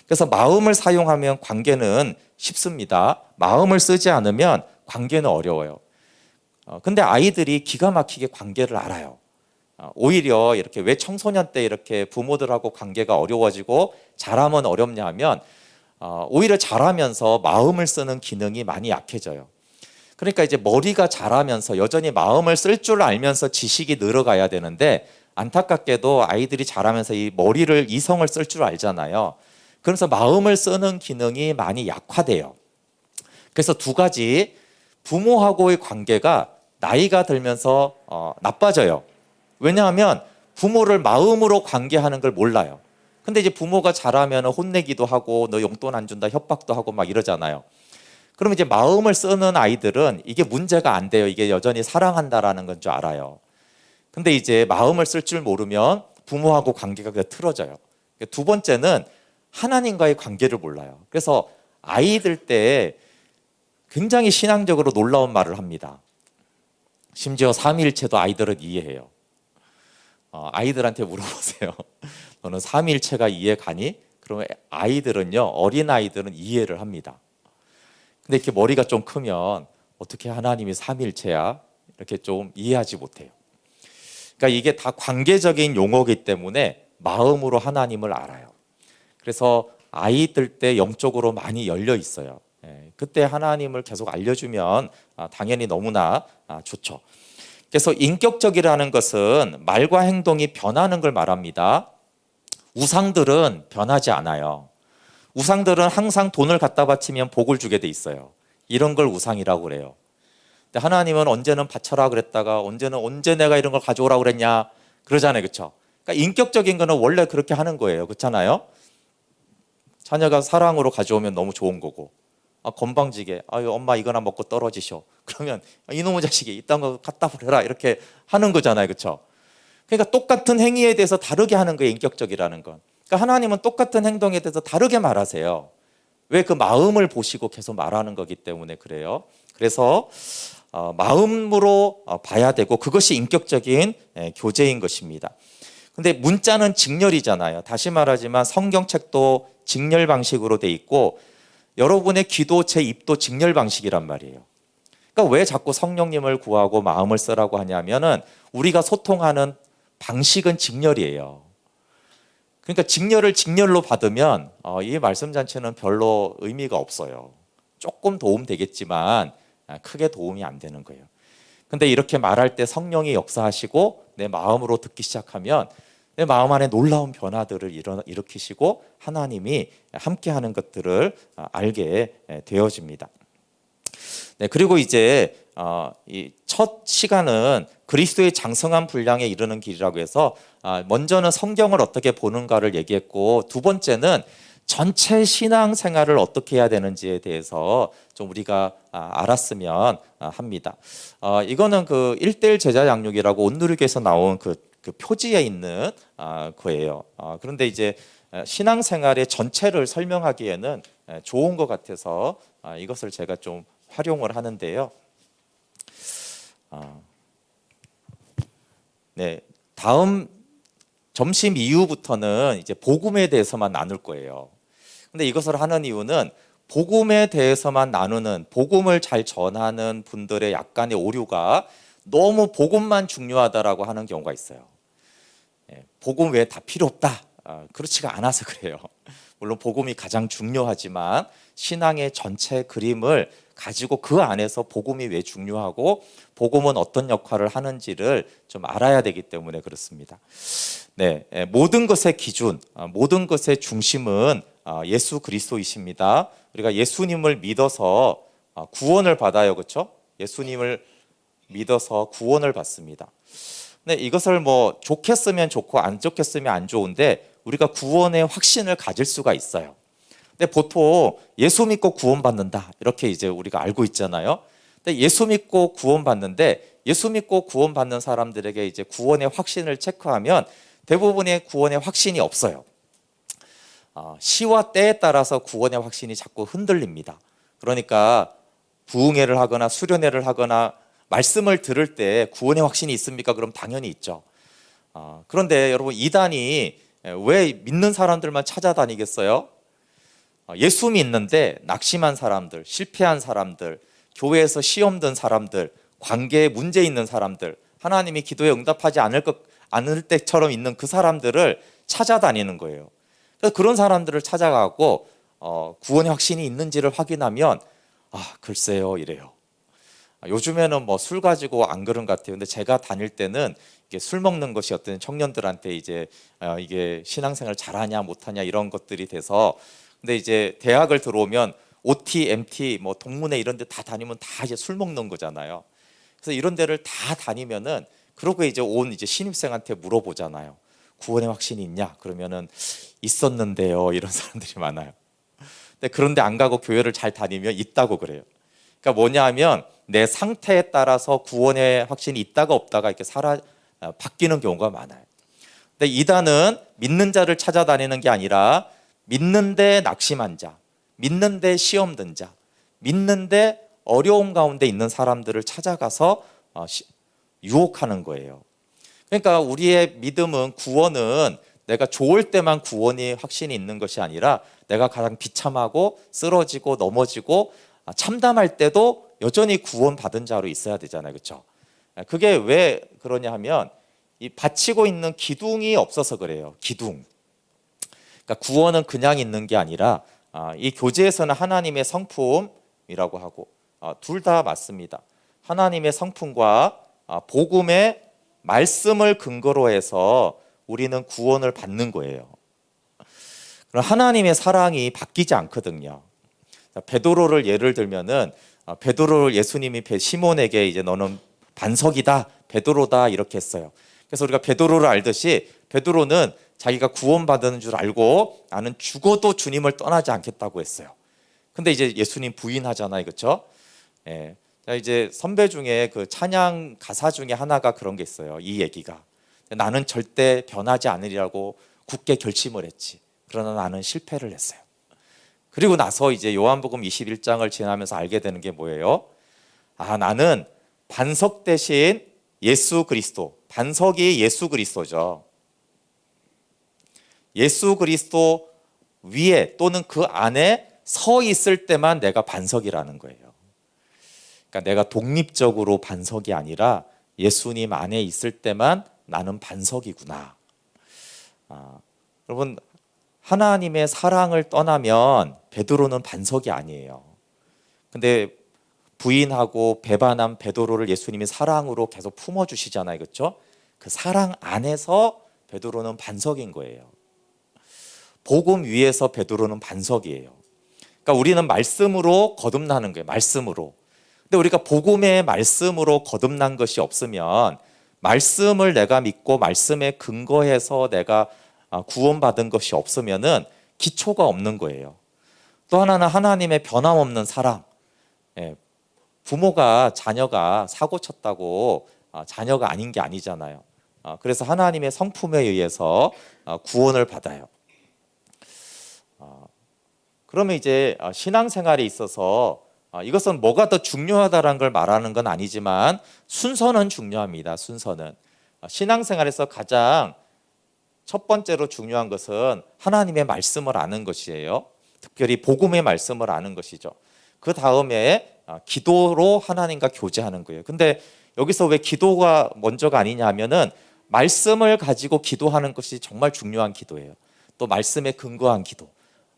그래서 마음을 사용하면 관계는 쉽습니다. 마음을 쓰지 않으면 관계는 어려워요. 근데 아이들이 기가 막히게 관계를 알아요. 오히려 이렇게 왜 청소년 때 이렇게 부모들하고 관계가 어려워지고 자라면 어렵냐 하면, 오히려 자라면서 마음을 쓰는 기능이 많이 약해져요. 그러니까 이제 머리가 자라면서 여전히 마음을 쓸 줄 알면서 지식이 늘어가야 되는데, 안타깝게도 아이들이 자라면서 이 머리를, 이성을 쓸 줄 알잖아요. 그래서 마음을 쓰는 기능이 많이 약화돼요. 그래서 두 가지, 부모하고의 관계가 나이가 들면서 나빠져요. 왜냐하면 부모를 마음으로 관계하는 걸 몰라요. 근데 이제 부모가 자라면 혼내기도 하고, 너 용돈 안 준다 협박도 하고 막 이러잖아요. 그럼 이제 마음을 쓰는 아이들은 이게 문제가 안 돼요. 이게 여전히 사랑한다라는 건 줄 알아요. 근데 이제 마음을 쓸 줄 모르면 부모하고 관계가 그냥 틀어져요. 두 번째는 하나님과의 관계를 몰라요. 그래서 아이들 때 굉장히 신앙적으로 놀라운 말을 합니다. 심지어 삼위일체도 아이들은 이해해요. 아이들한테 물어보세요. 너는 삼위일체가 이해 가니? 그러면 아이들은요, 어린 아이들은 이해를 합니다. 근데 이렇게 머리가 좀 크면 어떻게 하나님이 삼위일체야? 이렇게 좀 이해하지 못해요. 그러니까 이게 다 관계적인 용어이기 때문에 마음으로 하나님을 알아요. 그래서 아이들 때 영적으로 많이 열려 있어요. 그때 하나님을 계속 알려주면 당연히 너무나 좋죠. 그래서 인격적이라는 것은 말과 행동이 변하는 걸 말합니다. 우상들은 변하지 않아요. 우상들은 항상 돈을 갖다 바치면 복을 주게 돼 있어요. 이런 걸 우상이라고 그래요. 근데 하나님은 언제는 바쳐라 그랬다가 언제 내가 이런 걸 가져오라고 그랬냐 그러잖아요. 그렇죠? 그러니까 인격적인 거는 원래 그렇게 하는 거예요. 그렇잖아요? 자녀가 사랑으로 가져오면 너무 좋은 거고, 건방지게 엄마 이거나 먹고 떨어지셔. 그러면 이놈의 자식이 이딴 거 갖다 버려라 이렇게 하는 거잖아요. 그렇죠? 그러니까 똑같은 행위에 대해서 다르게 하는 거예요. 인격적이라는 건. 그러니까 하나님은 똑같은 행동에 대해서 다르게 말하세요. 왜? 그 마음을 보시고 계속 말하는 거기 때문에 그래요. 그래서 마음으로 봐야 되고, 그것이 인격적인 교제인 것입니다. 근데 문자는 직렬이잖아요. 다시 말하지만 성경책도 직렬 방식으로 돼 있고, 여러분의 기도 제 입도 직렬 방식이란 말이에요. 그러니까 왜 자꾸 성령님을 구하고 마음을 쓰라고 하냐면은 우리가 소통하는 방식은 직렬이에요. 그러니까 직렬을 직렬로 받으면 이 말씀 잔치는 별로 의미가 없어요. 조금 도움 되겠지만 크게 도움이 안 되는 거예요. 근데 이렇게 말할 때 성령이 역사하시고 내 마음으로 듣기 시작하면 내 마음 안에 놀라운 변화들을 일으키시고 하나님이 함께하는 것들을 알게 되어집니다. 네, 그리고 이제 이 첫 시간은 그리스도의 장성한 분량에 이르는 길이라고 해서 먼저는 성경을 어떻게 보는가를 얘기했고, 두 번째는 전체 신앙 생활을 어떻게 해야 되는지에 대해서 좀 우리가 알았으면 합니다. 이거는 그 1:1 제자 양육이라고 온누리교에서 나온 그 표지에 있는 거예요. 그런데 이제 신앙 생활의 전체를 설명하기에는 좋은 것 같아서 이것을 제가 좀 활용을 하는데요. 네, 다음 점심 이후부터는 이제 복음에 대해서만 나눌 거예요. 근데 이것을 하는 이유는 복음에 대해서만 나누는, 복음을 잘 전하는 분들의 약간의 오류가 너무 복음만 중요하다라고 하는 경우가 있어요. 복음 외에 다 필요 없다. 그렇지가 않아서 그래요. 물론 복음이 가장 중요하지만 신앙의 전체 그림을 가지고 그 안에서 복음이 왜 중요하고 복음은 어떤 역할을 하는지를 좀 알아야 되기 때문에 그렇습니다. 네, 모든 것의 기준, 모든 것의 중심은 예수 그리스도이십니다. 우리가 예수님을 믿어서 구원을 받아요, 그렇죠? 예수님을 믿어서 구원을 받습니다. 네, 이것을 뭐 좋게 쓰면 좋고 안 좋게 쓰면 안 좋은데 우리가 구원의 확신을 가질 수가 있어요. 근데 보통 예수 믿고 구원받는다 이렇게 이제 우리가 알고 있잖아요. 근데 예수 믿고 구원받는데 예수 믿고 구원받는 사람들에게 이제 구원의 확신을 체크하면 대부분의 구원의 확신이 없어요. 시와 때에 따라서 구원의 확신이 자꾸 흔들립니다. 그러니까 부흥회를 하거나 수련회를 하거나 말씀을 들을 때 구원의 확신이 있습니까? 그럼 당연히 있죠. 그런데 여러분, 이단이 왜 믿는 사람들만 찾아다니겠어요? 예수 믿는데 낙심한 사람들, 실패한 사람들, 교회에서 시험 든 사람들, 관계에 문제 있는 사람들, 하나님이 기도에 응답하지 않을 때처럼 있는 그 사람들을 찾아다니는 거예요. 그래서 그런 사람들을 찾아가고 구원의 확신이 있는지를 확인하면 글쎄요 이래요. 요즘에는 뭐 술 가지고 안 그런 것 같아요. 근데 제가 다닐 때는 이게 술 먹는 것이 어떤 청년들한테 이제 이게 신앙생활 잘하냐 못하냐 이런 것들이 돼서, 근데 이제 대학을 들어오면 OT, MT, 뭐 동문회 이런 데 다 다니면 다 이제 술 먹는 거잖아요. 그래서 이런 데를 다 다니면은 그러고 이제 온 이제 신입생한테 물어보잖아요. 구원의 확신이 있냐? 그러면은 있었는데요. 이런 사람들이 많아요. 근데 그런데 안 가고 교회를 잘 다니면 있다고 그래요. 그러니까 뭐냐 하면 내 상태에 따라서 구원의 확신이 있다가 없다가 이렇게 바뀌는 경우가 많아요. 근데 이단은 믿는 자를 찾아다니는 게 아니라 믿는데 낙심한 자, 믿는데 시험 든 자, 믿는데 어려움 가운데 있는 사람들을 찾아가서 유혹하는 거예요. 그러니까 우리의 믿음은, 구원은 내가 좋을 때만 구원이 확신이 있는 것이 아니라 내가 가장 비참하고 쓰러지고 넘어지고 참담할 때도 여전히 구원받은 자로 있어야 되잖아요, 그렇죠? 그게 왜 그러냐 하면 이 바치고 있는 기둥이 없어서 그래요. 기둥. 그러니까 구원은 그냥 있는 게 아니라 이 교제에서는 하나님의 성품이라고 하고 둘 다 맞습니다. 하나님의 성품과 복음의 말씀을 근거로 해서 우리는 구원을 받는 거예요. 그럼 하나님의 사랑이 바뀌지 않거든요. 베드로를 예를 들면은 베드로를 예수님이 시몬에게 이제 너는 반석이다, 베드로다 이렇게 했어요. 그래서 우리가 베드로를 알듯이 베드로는 자기가 구원받은 줄 알고 나는 죽어도 주님을 떠나지 않겠다고 했어요. 근데 이제 예수님 부인하잖아요, 그렇죠? 예. 자, 이제 선배 중에 그 찬양 가사 중에 하나가 그런 게 있어요. 이 얘기가 나는 절대 변하지 않으리라고 굳게 결심을 했지. 그러나 나는 실패를 했어요. 그리고 나서 이제 요한복음 21장을 지나면서 알게 되는 게 뭐예요? 나는 반석 대신 예수 그리스도, 반석이 예수 그리스도죠. 예수 그리스도 위에 또는 그 안에 서 있을 때만 내가 반석이라는 거예요. 그러니까 내가 독립적으로 반석이 아니라 예수님 안에 있을 때만 나는 반석이구나. 여러분, 하나님의 사랑을 떠나면 베드로는 반석이 아니에요. 근데 부인하고 배반한 베드로를 예수님이 사랑으로 계속 품어주시잖아요. 그렇죠? 그 사랑 안에서 베드로는 반석인 거예요. 복음 위에서 베드로는 반석이에요. 그러니까 우리는 말씀으로 거듭나는 거예요. 말씀으로. 근데 우리가 복음의 말씀으로 거듭난 것이 없으면, 말씀을 내가 믿고 말씀에 근거해서 내가 구원받은 것이 없으면은 기초가 없는 거예요. 또 하나는 하나님의 변함없는 사랑. 부모가 자녀가 사고 쳤다고 자녀가 아닌 게 아니잖아요. 그래서 하나님의 성품에 의해서 구원을 받아요. 그러면 이제 신앙생활에 있어서 이것은 뭐가 더 중요하다는 걸 말하는 건 아니지만 순서는 중요합니다. 순서는. 신앙생활에서 가장 첫 번째로 중요한 것은 하나님의 말씀을 아는 것이에요. 특별히 복음의 말씀을 아는 것이죠. 그 다음에 기도로 하나님과 교제하는 거예요. 근데 여기서 왜 기도가 먼저가 아니냐 하면은 말씀을 가지고 기도하는 것이 정말 중요한 기도예요. 또 말씀에 근거한 기도,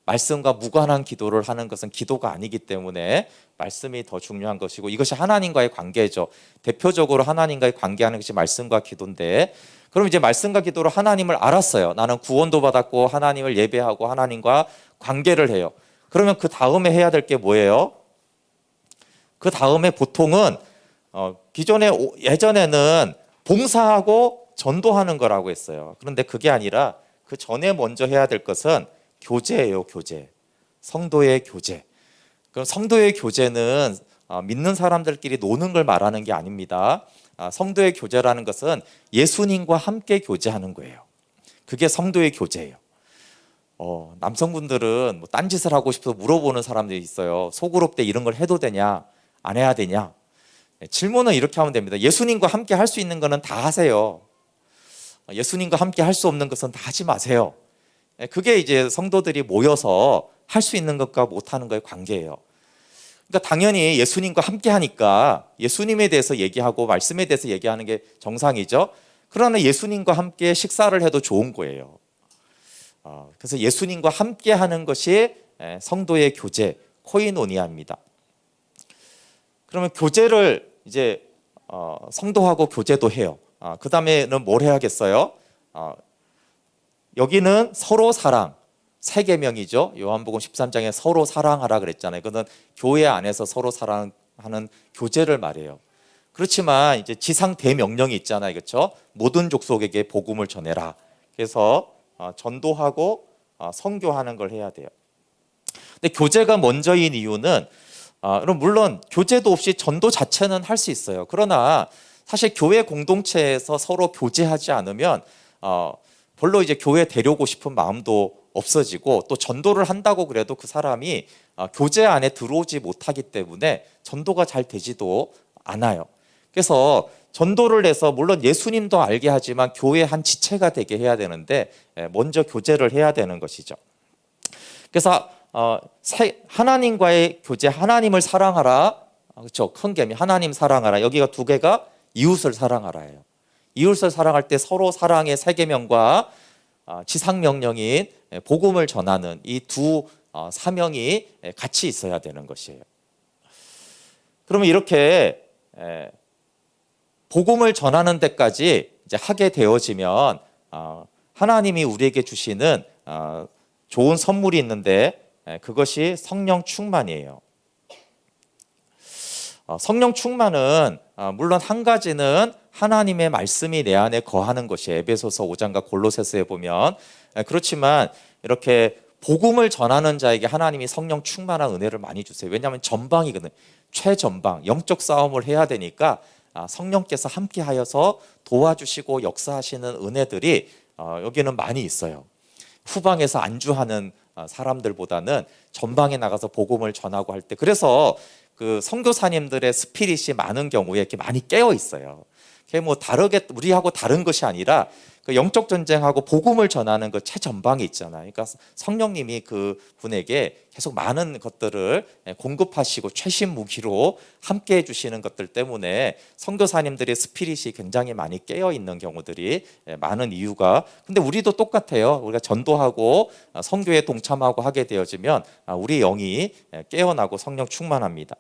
말씀과 무관한 기도를 하는 것은 기도가 아니기 때문에 말씀이 더 중요한 것이고, 이것이 하나님과의 관계죠. 대표적으로 하나님과의 관계하는 것이 말씀과 기도인데, 그럼 이제 말씀과 기도로 하나님을 알았어요. 나는 구원도 받았고 하나님을 예배하고 하나님과 관계를 해요. 그러면 그 다음에 해야 될 게 뭐예요? 그 다음에 보통은 예전에는 봉사하고 전도하는 거라고 했어요. 그런데 그게 아니라 그 전에 먼저 해야 될 것은 교제예요. 교제. 성도의 교제. 그럼 성도의 교제는 믿는 사람들끼리 노는 걸 말하는 게 아닙니다. 성도의 교제라는 것은 예수님과 함께 교제하는 거예요. 그게 성도의 교제예요. 남성분들은 뭐 딴짓을 하고 싶어서 물어보는 사람들이 있어요. 소그룹 때 이런 걸 해도 되냐? 안 해야 되냐? 질문은 이렇게 하면 됩니다. 예수님과 함께 할 수 있는 거는 다 하세요. 예수님과 함께 할 수 없는 것은 다 하지 마세요. 그게 이제 성도들이 모여서 할 수 있는 것과 못하는 거의 관계예요. 그러니까 당연히 예수님과 함께 하니까 예수님에 대해서 얘기하고 말씀에 대해서 얘기하는 게 정상이죠. 그러나 예수님과 함께 식사를 해도 좋은 거예요. 그래서 예수님과 함께 하는 것이 성도의 교제, 코이노니아입니다. 그러면 교제를 이제 성도하고 교제도 해요. 그 다음에는 뭘 해야겠어요? 여기는 서로 사랑, 세 계명이죠. 요한복음 13장에 서로 사랑하라 그랬잖아요. 그거는 교회 안에서 서로 사랑하는 교제를 말해요. 그렇지만 이제 지상 대명령이 있잖아요. 그렇죠? 모든 족속에게 복음을 전해라. 그래서 전도하고 선교하는 걸 해야 돼요. 근데 교제가 먼저인 이유는 물론 교제도 없이 전도 자체는 할 수 있어요. 그러나 사실 교회 공동체에서 서로 교제하지 않으면 별로 이제 교회 데려오고 싶은 마음도 없어지고, 또 전도를 한다고 그래도 그 사람이 교제 안에 들어오지 못하기 때문에 전도가 잘 되지도 않아요. 그래서 전도를 해서 물론 예수님도 알게 하지만 교회 한 지체가 되게 해야 되는데 먼저 교제를 해야 되는 것이죠. 그래서 하나님과의 교제, 하나님을 사랑하라. 그렇죠. 큰 계명, 하나님 사랑하라. 여기가 두 개가 이웃을 사랑하라예요. 이웃을 사랑할 때 서로 사랑의 세 계명과 지상 명령인 복음을 전하는 이 두 사명이 같이 있어야 되는 것이에요. 그러면 이렇게 복음을 전하는 데까지 이제 하게 되어지면 하나님이 우리에게 주시는 좋은 선물이 있는데 그것이 성령 충만이에요. 성령 충만은 물론 한 가지는 하나님의 말씀이 내 안에 거하는 것이 에베소서 5장과 골로새서에 보면, 그렇지만 이렇게 복음을 전하는 자에게 하나님이 성령 충만한 은혜를 많이 주세요. 왜냐하면 전방이거든요. 최전방 영적 싸움을 해야 되니까 성령께서 함께 하여서 도와주시고 역사하시는 은혜들이 여기는 많이 있어요. 후방에서 안주하는 사람들보다는 전방에 나가서 복음을 전하고 할 때, 그래서 그 선교사님들의 스피릿이 많은 경우에 이렇게 많이 깨어 있어요. 그게 뭐 다르게 우리하고 다른 것이 아니라 그 영적 전쟁하고 복음을 전하는 그 최전방에 있잖아요. 그러니까 성령님이 그 분에게 계속 많은 것들을 공급하시고 최신 무기로 함께 해주시는 것들 때문에 선교사님들의 스피릿이 굉장히 많이 깨어 있는 경우들이 많은 이유가. 근데 우리도 똑같아요. 우리가 전도하고 선교에 동참하고 하게 되어지면 우리 영이 깨어나고 성령 충만합니다.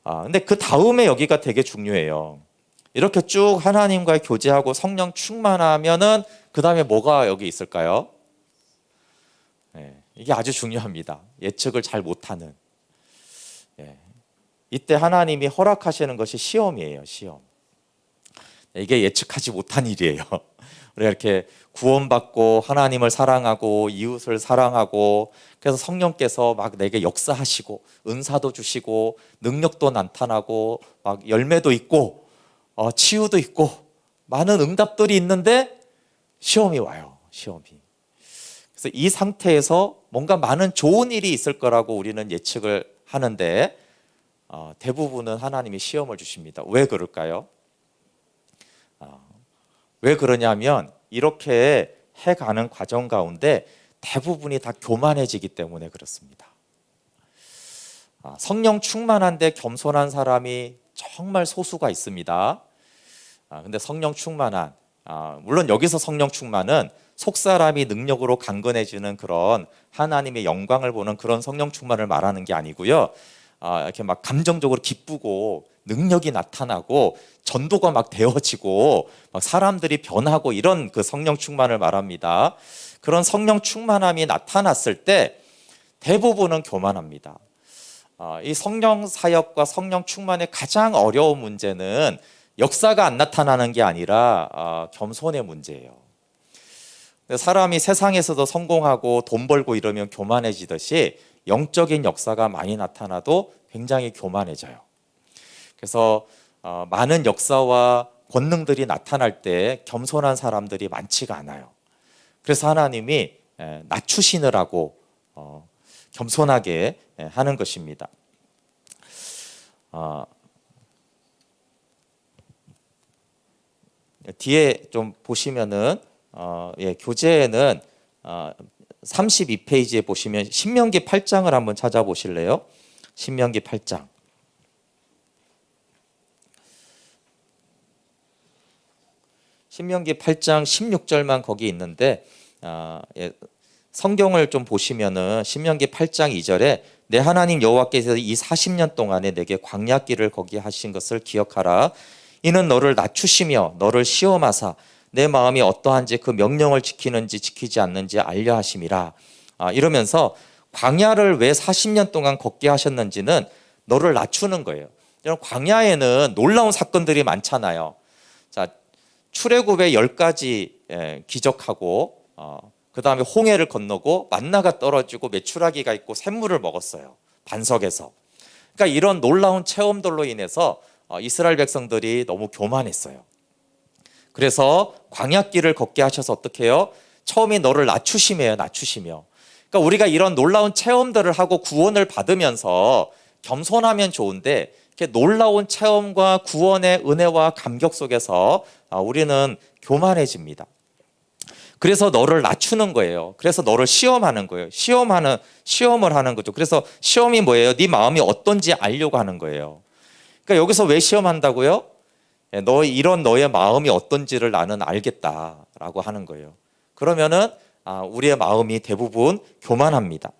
근데 그 다음에 여기가 되게 중요해요. 이렇게 쭉 하나님과의 교제하고 성령 충만하면은 그 다음에 뭐가 여기 있을까요? 이게 아주 중요합니다. 예측을 잘 못하는. 이때 하나님이 허락하시는 것이 시험이에요. 시험. 이게 예측하지 못한 일이에요. 우리가 이렇게 구원받고 하나님을 사랑하고 이웃을 사랑하고 그래서 성령께서 막 내게 역사하시고 은사도 주시고 능력도 나타나고 막 열매도 있고 치유도 있고 많은 응답들이 있는데 시험이 와요. 시험이. 그래서 이 상태에서 뭔가 많은 좋은 일이 있을 거라고 우리는 예측을 하는데 대부분은 하나님이 시험을 주십니다. 왜 그럴까요? 왜 그러냐면 이렇게 해가는 과정 가운데 대부분이 다 교만해지기 때문에 그렇습니다. 성령 충만한데 겸손한 사람이 정말 소수가 있습니다. 근데 성령 충만한, 물론 여기서 성령 충만은 속사람이 능력으로 강건해지는 그런 하나님의 영광을 보는 그런 성령 충만을 말하는 게 아니고요. 이렇게 막 감정적으로 기쁘고 능력이 나타나고 전도가 막 되어지고 막 사람들이 변하고 이런 그 성령 충만을 말합니다. 그런 성령 충만함이 나타났을 때 대부분은 교만합니다. 이 성령 사역과 성령 충만의 가장 어려운 문제는 역사가 안 나타나는 게 아니라 겸손의 문제예요. 사람이 세상에서도 성공하고 돈 벌고 이러면 교만해지듯이 영적인 역사가 많이 나타나도 굉장히 교만해져요. 그래서 많은 역사와 권능들이 나타날 때 겸손한 사람들이 많지가 않아요. 그래서 하나님이 낮추시느라고 겸손하게 하는 것입니다. 뒤에 좀 보시면은 교재에는 32페이지에 보시면 신명기 8장을 한번 찾아보실래요? 신명기 8장. 신명기 8장 16절만 거기 있는데 성경을 좀 보시면은 신명기 8장 2절에 내 하나님 여호와께서 이 40년 동안에 내게 광야길을 거기 하신 것을 기억하라. 이는 너를 낮추시며 너를 시험하사 내 마음이 어떠한지 그 명령을 지키는지 지키지 않는지 알려 하심이라. 이러면서 광야를 왜 40년 동안 걷게 하셨는지는 너를 낮추는 거예요. 광야에는 놀라운 사건들이 많잖아요. 자, 출애굽의 10가지 기적하고 그 다음에 홍해를 건너고 만나가 떨어지고 메추라기가 있고 샘물을 먹었어요. 반석에서. 그러니까 이런 놀라운 체험들로 인해서 이스라엘 백성들이 너무 교만했어요. 그래서 광야길을 걷게 하셔서 어떻게 해요? 처음에 너를 낮추시며요. 낮추시며. 그러니까 우리가 이런 놀라운 체험들을 하고 구원을 받으면서 겸손하면 좋은데 이렇게 놀라운 체험과 구원의 은혜와 감격 속에서 우리는 교만해집니다. 그래서 너를 낮추는 거예요. 그래서 너를 시험하는 거예요. 시험을 하는 거죠. 그래서 시험이 뭐예요? 네 마음이 어떤지 알려고 하는 거예요. 그러니까 여기서 왜 시험한다고요? 이런 너의 마음이 어떤지를 나는 알겠다라고 하는 거예요. 그러면은 우리의 마음이 대부분 교만합니다.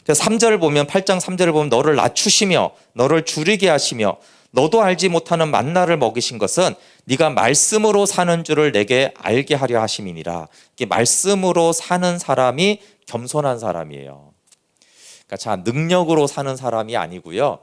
3절을 보면 8장 3절을 보면 너를 낮추시며 너를 줄이게 하시며 너도 알지 못하는 만나를 먹이신 것은 네가 말씀으로 사는 줄을 내게 알게 하려 하심이니라. 이게 말씀으로 사는 사람이 겸손한 사람이에요. 그러니까 자, 능력으로 사는 사람이 아니고요.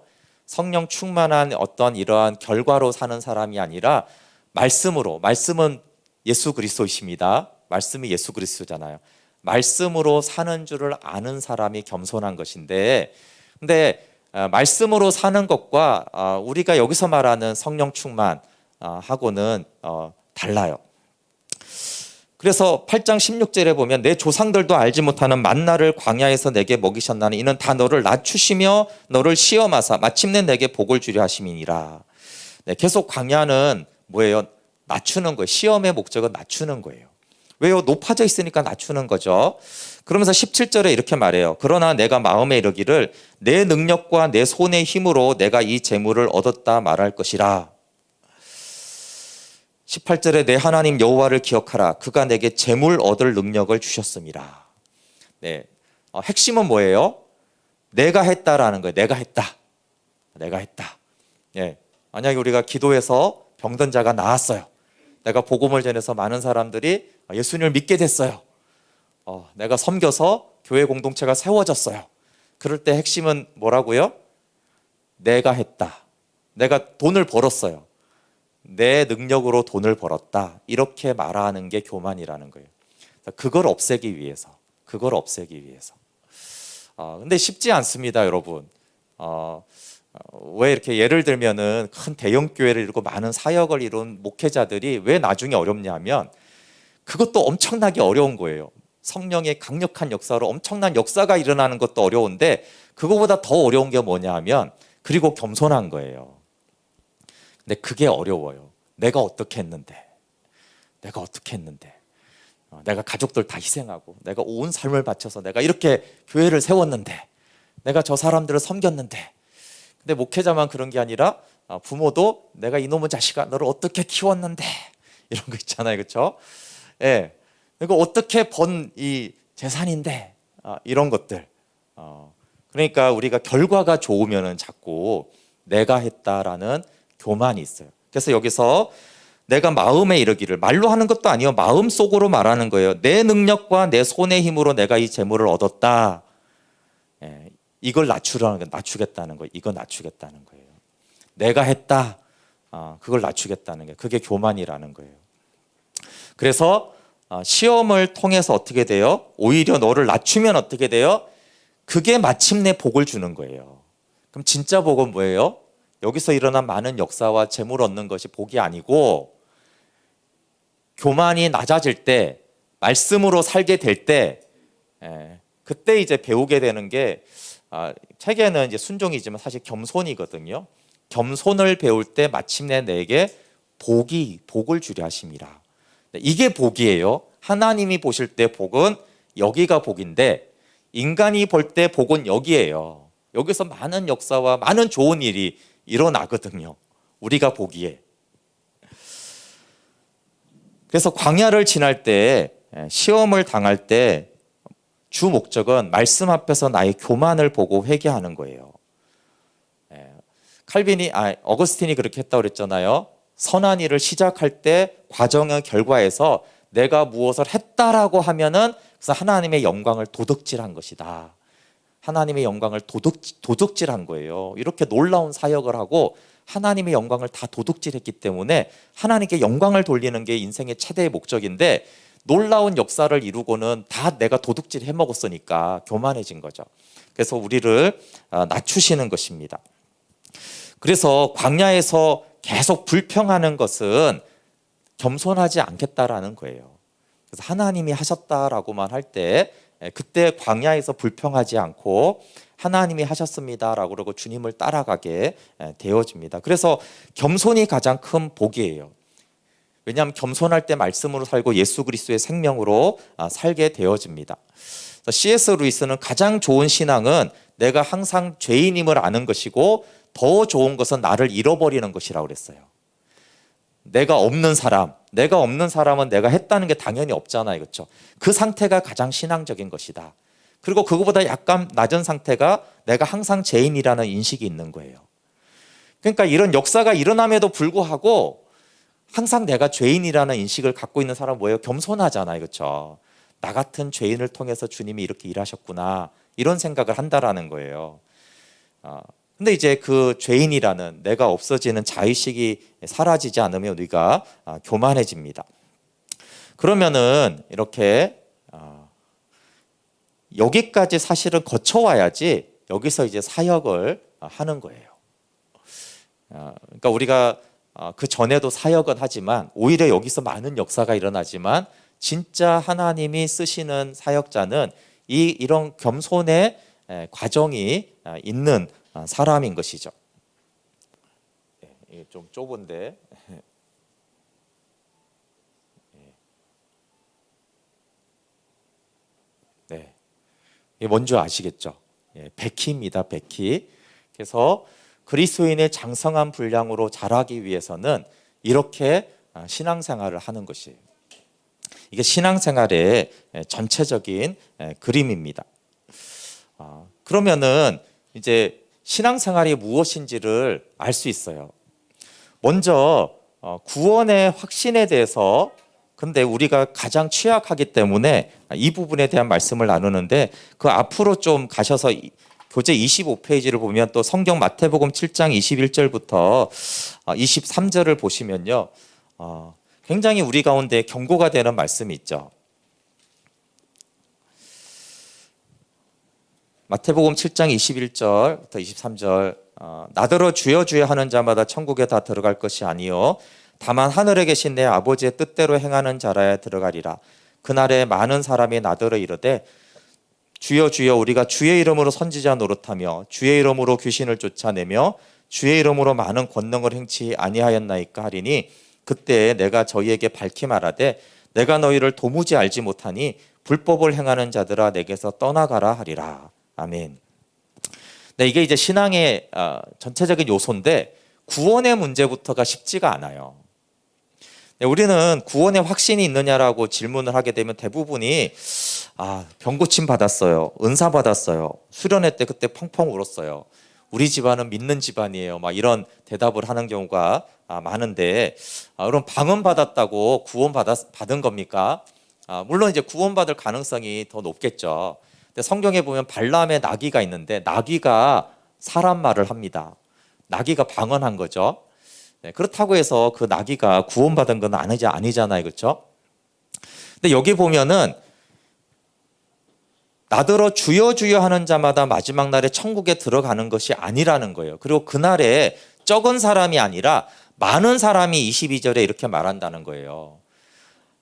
성령 충만한 어떤 이러한 결과로 사는 사람이 아니라 말씀으로, 말씀은 예수 그리스도이십니다. 말씀이 예수 그리스도잖아요. 말씀으로 사는 줄을 아는 사람이 겸손한 것인데, 근데 말씀으로 사는 것과 우리가 여기서 말하는 성령 충만 하고는 달라요. 그래서 8장 16절에 보면 내 조상들도 알지 못하는 만나를 광야에서 내게 먹이셨나니 이는 다 너를 낮추시며 너를 시험하사 마침내 내게 복을 주려 하심이니라. 계속 광야는 뭐예요? 낮추는 거예요. 시험의 목적은 낮추는 거예요. 왜요? 높아져 있으니까 낮추는 거죠. 그러면서 17절에 이렇게 말해요. 그러나 내가 마음에 이르기를 내 능력과 내 손의 힘으로 내가 이 재물을 얻었다 말할 것이라. 18절에 내 하나님 여호와를 기억하라. 그가 내게 재물 얻을 능력을 주셨습니다. 네, 핵심은 뭐예요? 내가 했다라는 거예요. 내가 했다. 내가 했다. 예, 만약에 우리가 기도해서 병든 자가 나았어요. 내가 복음을 전해서 많은 사람들이 예수님을 믿게 됐어요. 내가 섬겨서 교회 공동체가 세워졌어요. 그럴 때 핵심은 뭐라고요? 내가 했다. 내가 돈을 벌었어요. 내 능력으로 돈을 벌었다. 이렇게 말하는 게 교만이라는 거예요. 그걸 없애기 위해서. 근데 쉽지 않습니다, 여러분. 왜 이렇게 예를 들면은 큰 대형 교회를 이루고 많은 사역을 이룬 목회자들이 왜 나중에 어렵냐면 그것도 엄청나게 어려운 거예요. 성령의 강력한 역사로 엄청난 역사가 일어나는 것도 어려운데 그거보다 더 어려운 게 뭐냐 하면 그리고 겸손한 거예요. 근데 그게 어려워요. 내가 어떻게 했는데 내가 가족들 다 희생하고 내가 온 삶을 바쳐서 내가 이렇게 교회를 세웠는데 내가 저 사람들을 섬겼는데 근데 목회자만 그런 게 아니라 부모도 내가 이놈의 자식아 너를 어떻게 키웠는데 이런 거 있잖아요. 그렇죠? 예. 그리고 어떻게 번 이 재산인데 이런 것들. 그러니까 우리가 결과가 좋으면은 자꾸 내가 했다라는 교만이 있어요. 그래서 여기서 내가 마음에 이르기를 말로 하는 것도 아니요 마음속으로 말하는 거예요. 내 능력과 내 손의 힘으로 내가 이 재물을 얻었다. 예, 이걸 낮추겠다는 거예요. 이거 낮추겠다는 거예요. 내가 했다. 그걸 낮추겠다는 게 그게 교만이라는 거예요. 그래서 시험을 통해서 어떻게 돼요? 오히려 너를 낮추면 어떻게 돼요? 그게 마침내 복을 주는 거예요. 그럼 진짜 복은 뭐예요? 여기서 일어난 많은 역사와 재물 얻는 것이 복이 아니고 교만이 낮아질 때 말씀으로 살게 될 때 그때 이제 배우게 되는 게 책에는 이제 순종이지만 사실 겸손이거든요. 겸손을 배울 때 마침내 내게 복을 주려 하심이라. 이게 복이에요. 하나님이 보실 때 복은 여기가 복인데 인간이 볼 때 복은 여기예요. 여기서 많은 역사와 많은 좋은 일이 일어나거든요. 우리가 보기에. 그래서 광야를 지날 때 시험을 당할 때 주 목적은 말씀 앞에서 나의 교만을 보고 회개하는 거예요. 어거스틴이 그렇게 했다고 그랬잖아요. 선한 일을 시작할 때 과정의 결과에서 내가 무엇을 했다라고 하면은 그래서 하나님의 영광을 도둑질한 것이다. 하나님의 영광을 도둑질한 거예요. 이렇게 놀라운 사역을 하고 하나님의 영광을 다 도둑질했기 때문에 하나님께 영광을 돌리는 게 인생의 최대의 목적인데 놀라운 역사를 이루고는 다 내가 도둑질 해먹었으니까 교만해진 거죠. 그래서 우리를 낮추시는 것입니다. 그래서 광야에서 계속 불평하는 것은 겸손하지 않겠다라는 거예요. 그래서 하나님이 하셨다라고만 할 때 그때 광야에서 불평하지 않고 하나님이 하셨습니다라고 그러고 주님을 따라가게 되어집니다. 그래서 겸손이 가장 큰 복이에요. 왜냐하면 겸손할 때 말씀으로 살고 예수 그리스도의 생명으로 살게 되어집니다. C.S. 루이스는 가장 좋은 신앙은 내가 항상 죄인임을 아는 것이고 더 좋은 것은 나를 잃어버리는 것이라고 그랬어요. 내가 없는 사람은 내가 했다는 게 당연히 없잖아요. 그렇죠? 그 상태가 가장 신앙적인 것이다. 그리고 그거보다 약간 낮은 상태가 내가 항상 죄인이라는 인식이 있는 거예요. 그러니까 이런 역사가 일어남에도 불구하고 항상 내가 죄인이라는 인식을 갖고 있는 사람은 뭐예요? 겸손하잖아요. 그렇죠? 나 같은 죄인을 통해서 주님이 이렇게 일하셨구나. 이런 생각을 한다라는 거예요. 근데 이제 그 죄인이라는 내가 없어지는 자의식이 사라지지 않으면 우리가 교만해집니다. 그러면은 이렇게 여기까지 사실은 거쳐와야지 여기서 이제 사역을 하는 거예요. 그러니까 우리가 그 전에도 사역은 하지만 오히려 여기서 많은 역사가 일어나지만 진짜 하나님이 쓰시는 사역자는 이런 겸손의 과정이 있는 사람인 것이죠. 이게 좀 좁은데 이게 뭔지 아시겠죠? 백희입니다. 백희. 그래서 그리스도인의 장성한 분량으로 자라기 위해서는 이렇게 신앙생활을 하는 것이에요. 이게 신앙생활의 전체적인 그림입니다. 그러면은 이제 신앙생활이 무엇인지를 알 수 있어요. 먼저 구원의 확신에 대해서, 근데 우리가 가장 취약하기 때문에 이 부분에 대한 말씀을 나누는데, 그 앞으로 좀 가셔서 교재 25페이지를 보면 또 성경 마태복음 7장 21절부터 23절을 보시면요, 굉장히 우리 가운데 경고가 되는 말씀이 있죠. 마태복음 7장 21절부터 23절, 나더러 주여 주여 하는 자마다 천국에 다 들어갈 것이 아니요 다만 하늘에 계신 내 아버지의 뜻대로 행하는 자라야 들어가리라. 그날에 많은 사람이 나더러 이르되 주여 주여 우리가 주의 이름으로 선지자 노릇하며 주의 이름으로 귀신을 쫓아내며 주의 이름으로 많은 권능을 행치 아니하였나이까 하리니 그때 내가 저희에게 밝히 말하되 내가 너희를 도무지 알지 못하니 불법을 행하는 자들아 내게서 떠나가라 하리라. 아멘. 네, 이게 이제 신앙의 전체적인 요소인데 구원의 문제부터가 쉽지가 않아요. 네, 우리는 구원의 확신이 있느냐라고 질문을 하게 되면 대부분이 병고침 받았어요, 은사 받았어요, 수련회 때 그때 펑펑 울었어요, 우리 집안은 믿는 집안이에요, 막 이런 대답을 하는 경우가 많은데, 그럼 방언 받았다고 구원 받은 겁니까? 물론 이제 구원받을 가능성이 더 높겠죠. 근데 성경에 보면 발람의 나귀가 있는데 나귀가 사람 말을 합니다. 나귀가 방언한 거죠. 네, 그렇다고 해서 그 나귀가 구원받은 건 아니잖아요, 그렇죠? 근데 여기 보면은 나더러 주여 주여 하는 자마다 마지막 날에 천국에 들어가는 것이 아니라는 거예요. 그리고 그날에 적은 사람이 아니라 많은 사람이 22절에 이렇게 말한다는 거예요.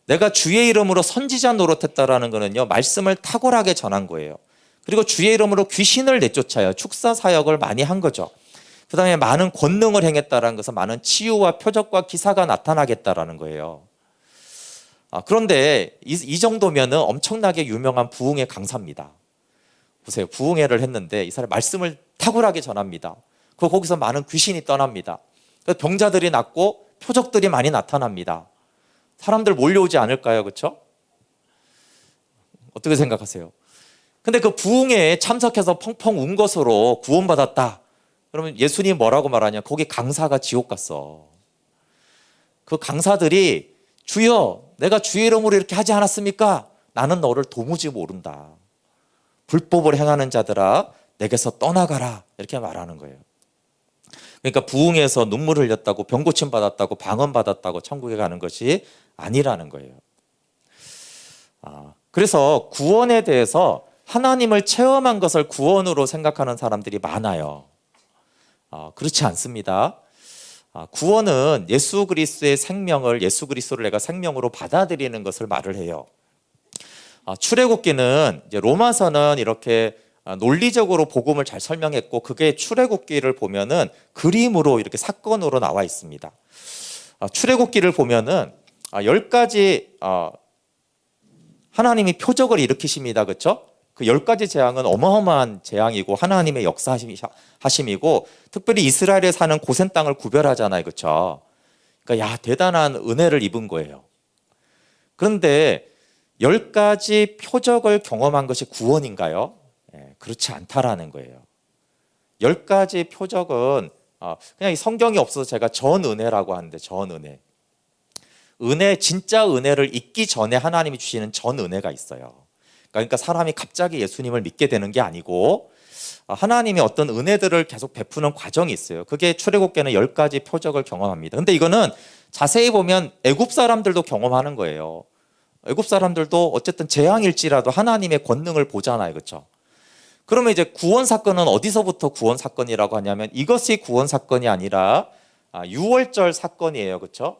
내가 주의 이름으로 선지자 노릇했다라는 거는요, 말씀을 탁월하게 전한 거예요. 그리고 주의 이름으로 귀신을 내쫓아요. 축사 사역을 많이 한 거죠. 그 다음에 많은 권능을 행했다라는 것은 많은 치유와 표적과 기사가 나타나겠다라는 거예요. 그런데 이 정도면은 엄청나게 유명한 부흥회 강사입니다. 보세요. 부흥회를 했는데 이 사람 말씀을 탁월하게 전합니다. 거기서 많은 귀신이 떠납니다. 병자들이 낫고 표적들이 많이 나타납니다. 사람들 몰려오지 않을까요? 그렇죠? 어떻게 생각하세요? 근데 그 부흥회에 참석해서 펑펑 운 것으로 구원받았다. 그러면 예수님이 뭐라고 말하냐? 거기 강사가 지옥 갔어. 그 강사들이 주여 내가 주의 이름으로 이렇게 하지 않았습니까? 나는 너를 도무지 모른다. 불법을 행하는 자들아 내게서 떠나가라. 이렇게 말하는 거예요. 그러니까 부흥에서 눈물 흘렸다고 병고침 받았다고 방언 받았다고 천국에 가는 것이 아니라는 거예요. 그래서 구원에 대해서 하나님을 체험한 것을 구원으로 생각하는 사람들이 많아요. 그렇지 않습니다. 구원은 예수 그리스도의 생명을, 예수 그리스도를 내가 생명으로 받아들이는 것을 말을 해요. 출애굽기는 이제 로마서는 이렇게 논리적으로 복음을 잘 설명했고, 그게 출애굽기를 보면은 그림으로 이렇게 사건으로 나와 있습니다. 출애굽기를 보면은 10가지 하나님이 표적을 일으키십니다. 그렇죠? 그 10가지 재앙은 어마어마한 재앙이고 하나님의 역사하심이고, 특별히 이스라엘에 사는 고센 땅을 구별하잖아요. 그렇죠? 그러니까 야, 대단한 은혜를 입은 거예요. 그런데 10가지 표적을 경험한 것이 구원인가요? 그렇지 않다라는 거예요. 10가지 표적은 그냥 이 성경이 없어서 제가 전은혜라고 하는데, 전은혜. 은혜, 진짜 은혜를 잊기 전에 하나님이 주시는 전은혜가 있어요. 그러니까 사람이 갑자기 예수님을 믿게 되는 게 아니고 하나님이 어떤 은혜들을 계속 베푸는 과정이 있어요. 그게 출애굽기는 10가지 표적을 경험합니다. 근데 이거는 자세히 보면 애굽 사람들도 경험하는 거예요. 애굽 사람들도 어쨌든 재앙일지라도 하나님의 권능을 보잖아요. 그렇죠? 그러면 이제 구원 사건은 어디서부터 구원 사건이라고 하냐면, 이것이 구원 사건이 아니라 유월절 사건이에요. 그렇죠?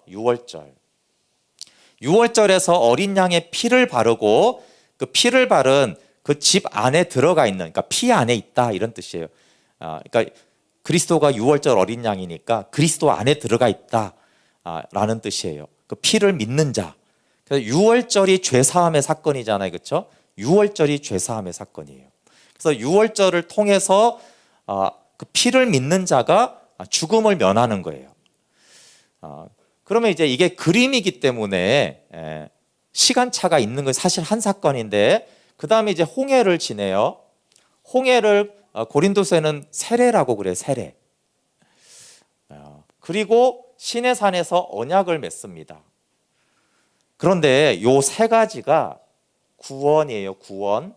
유월절에서 어린 양의 피를 바르고, 그 피를 바른 그 집 안에 들어가 있는, 그러니까 피 안에 있다, 이런 뜻이에요. 그러니까 그리스도가 유월절 어린 양이니까 그리스도 안에 들어가 있다 라는 뜻이에요. 그 피를 믿는 자. 그래서 유월절이 죄사함의 사건이잖아요. 그렇죠? 유월절이 죄사함의 사건이에요. 그래서 유월절을 통해서 그 피를 믿는 자가 죽음을 면하는 거예요. 그러면 이제 이게 그림이기 때문에 시간차가 있는 건 사실 한 사건인데, 그 다음에 이제 홍해를 지내요. 홍해를 고린도서에는 세례라고 그래요. 세례. 그리고 시내산에서 언약을 맺습니다. 그런데 요 세 가지가 구원이에요. 구원.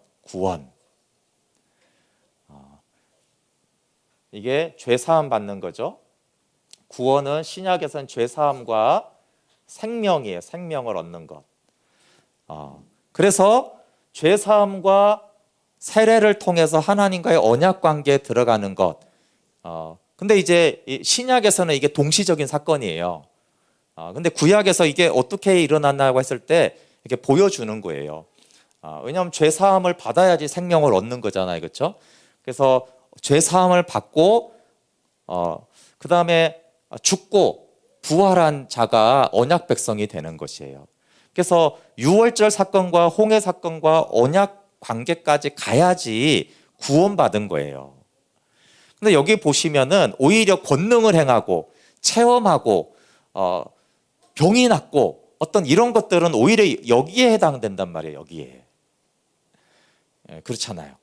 이게 죄사함 받는 거죠. 구원은 신약에서는 죄사함과 생명이에요. 생명을 얻는 것. 그래서 죄사함과 세례를 통해서 하나님과의 언약 관계에 들어가는 것. 근데 이제 신약에서는 이게 동시적인 사건이에요. 근데 구약에서 이게 어떻게 일어났나고 했을 때 이렇게 보여주는 거예요. 왜냐하면 죄사함을 받아야지 생명을 얻는 거잖아요. 그렇죠? 그래서 죄사함을 받고 그 다음에 죽고 부활한 자가 언약 백성이 되는 것이에요. 그래서 유월절 사건과 홍해 사건과 언약 관계까지 가야지 구원받은 거예요. 근데 여기 보시면은 오히려 권능을 행하고 체험하고 병이 낫고 어떤 이런 것들은 오히려 여기에 해당된단 말이에요. 여기에. 그렇잖아요.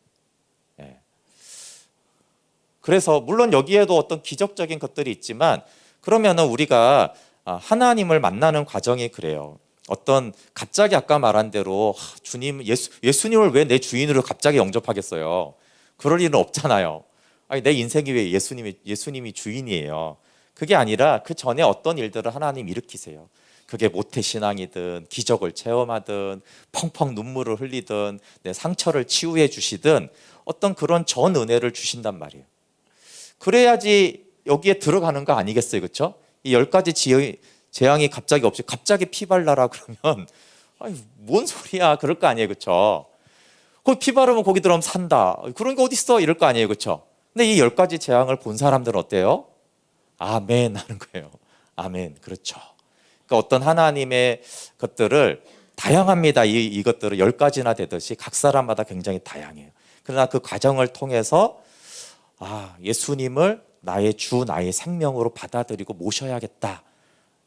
그래서 물론 여기에도 어떤 기적적인 것들이 있지만, 그러면은 우리가 하나님을 만나는 과정이 그래요. 어떤 갑자기 아까 말한 대로 주님 예수님을 왜 내 주인으로 갑자기 영접하겠어요? 그럴 일은 없잖아요. 아니, 내 인생이 왜 예수님이 주인이에요? 그게 아니라 그 전에 어떤 일들을 하나님 일으키세요. 그게 모태신앙이든 기적을 체험하든 펑펑 눈물을 흘리든 내 상처를 치유해 주시든 어떤 그런 전 은혜를 주신단 말이에요. 그래야지 여기에 들어가는 거 아니겠어요? 그렇죠? 이 10가지 재앙이 갑자기 없이 갑자기 피 발라라 그러면 아니, 뭔 소리야 그럴 거 아니에요. 그렇죠? 거기 피 바르면 거기 들어가면 산다. 그런 게 어디 있어? 이럴 거 아니에요. 그렇죠? 근데 이 10가지 재앙을 본 사람들은 어때요? 아멘 하는 거예요. 아멘. 그렇죠. 그러니까 어떤 하나님의 것들을 다양합니다. 이것들을 10가지나 되듯이 각 사람마다 굉장히 다양해요. 그러나 그 과정을 통해서 예수님을 나의 주, 나의 생명으로 받아들이고 모셔야겠다.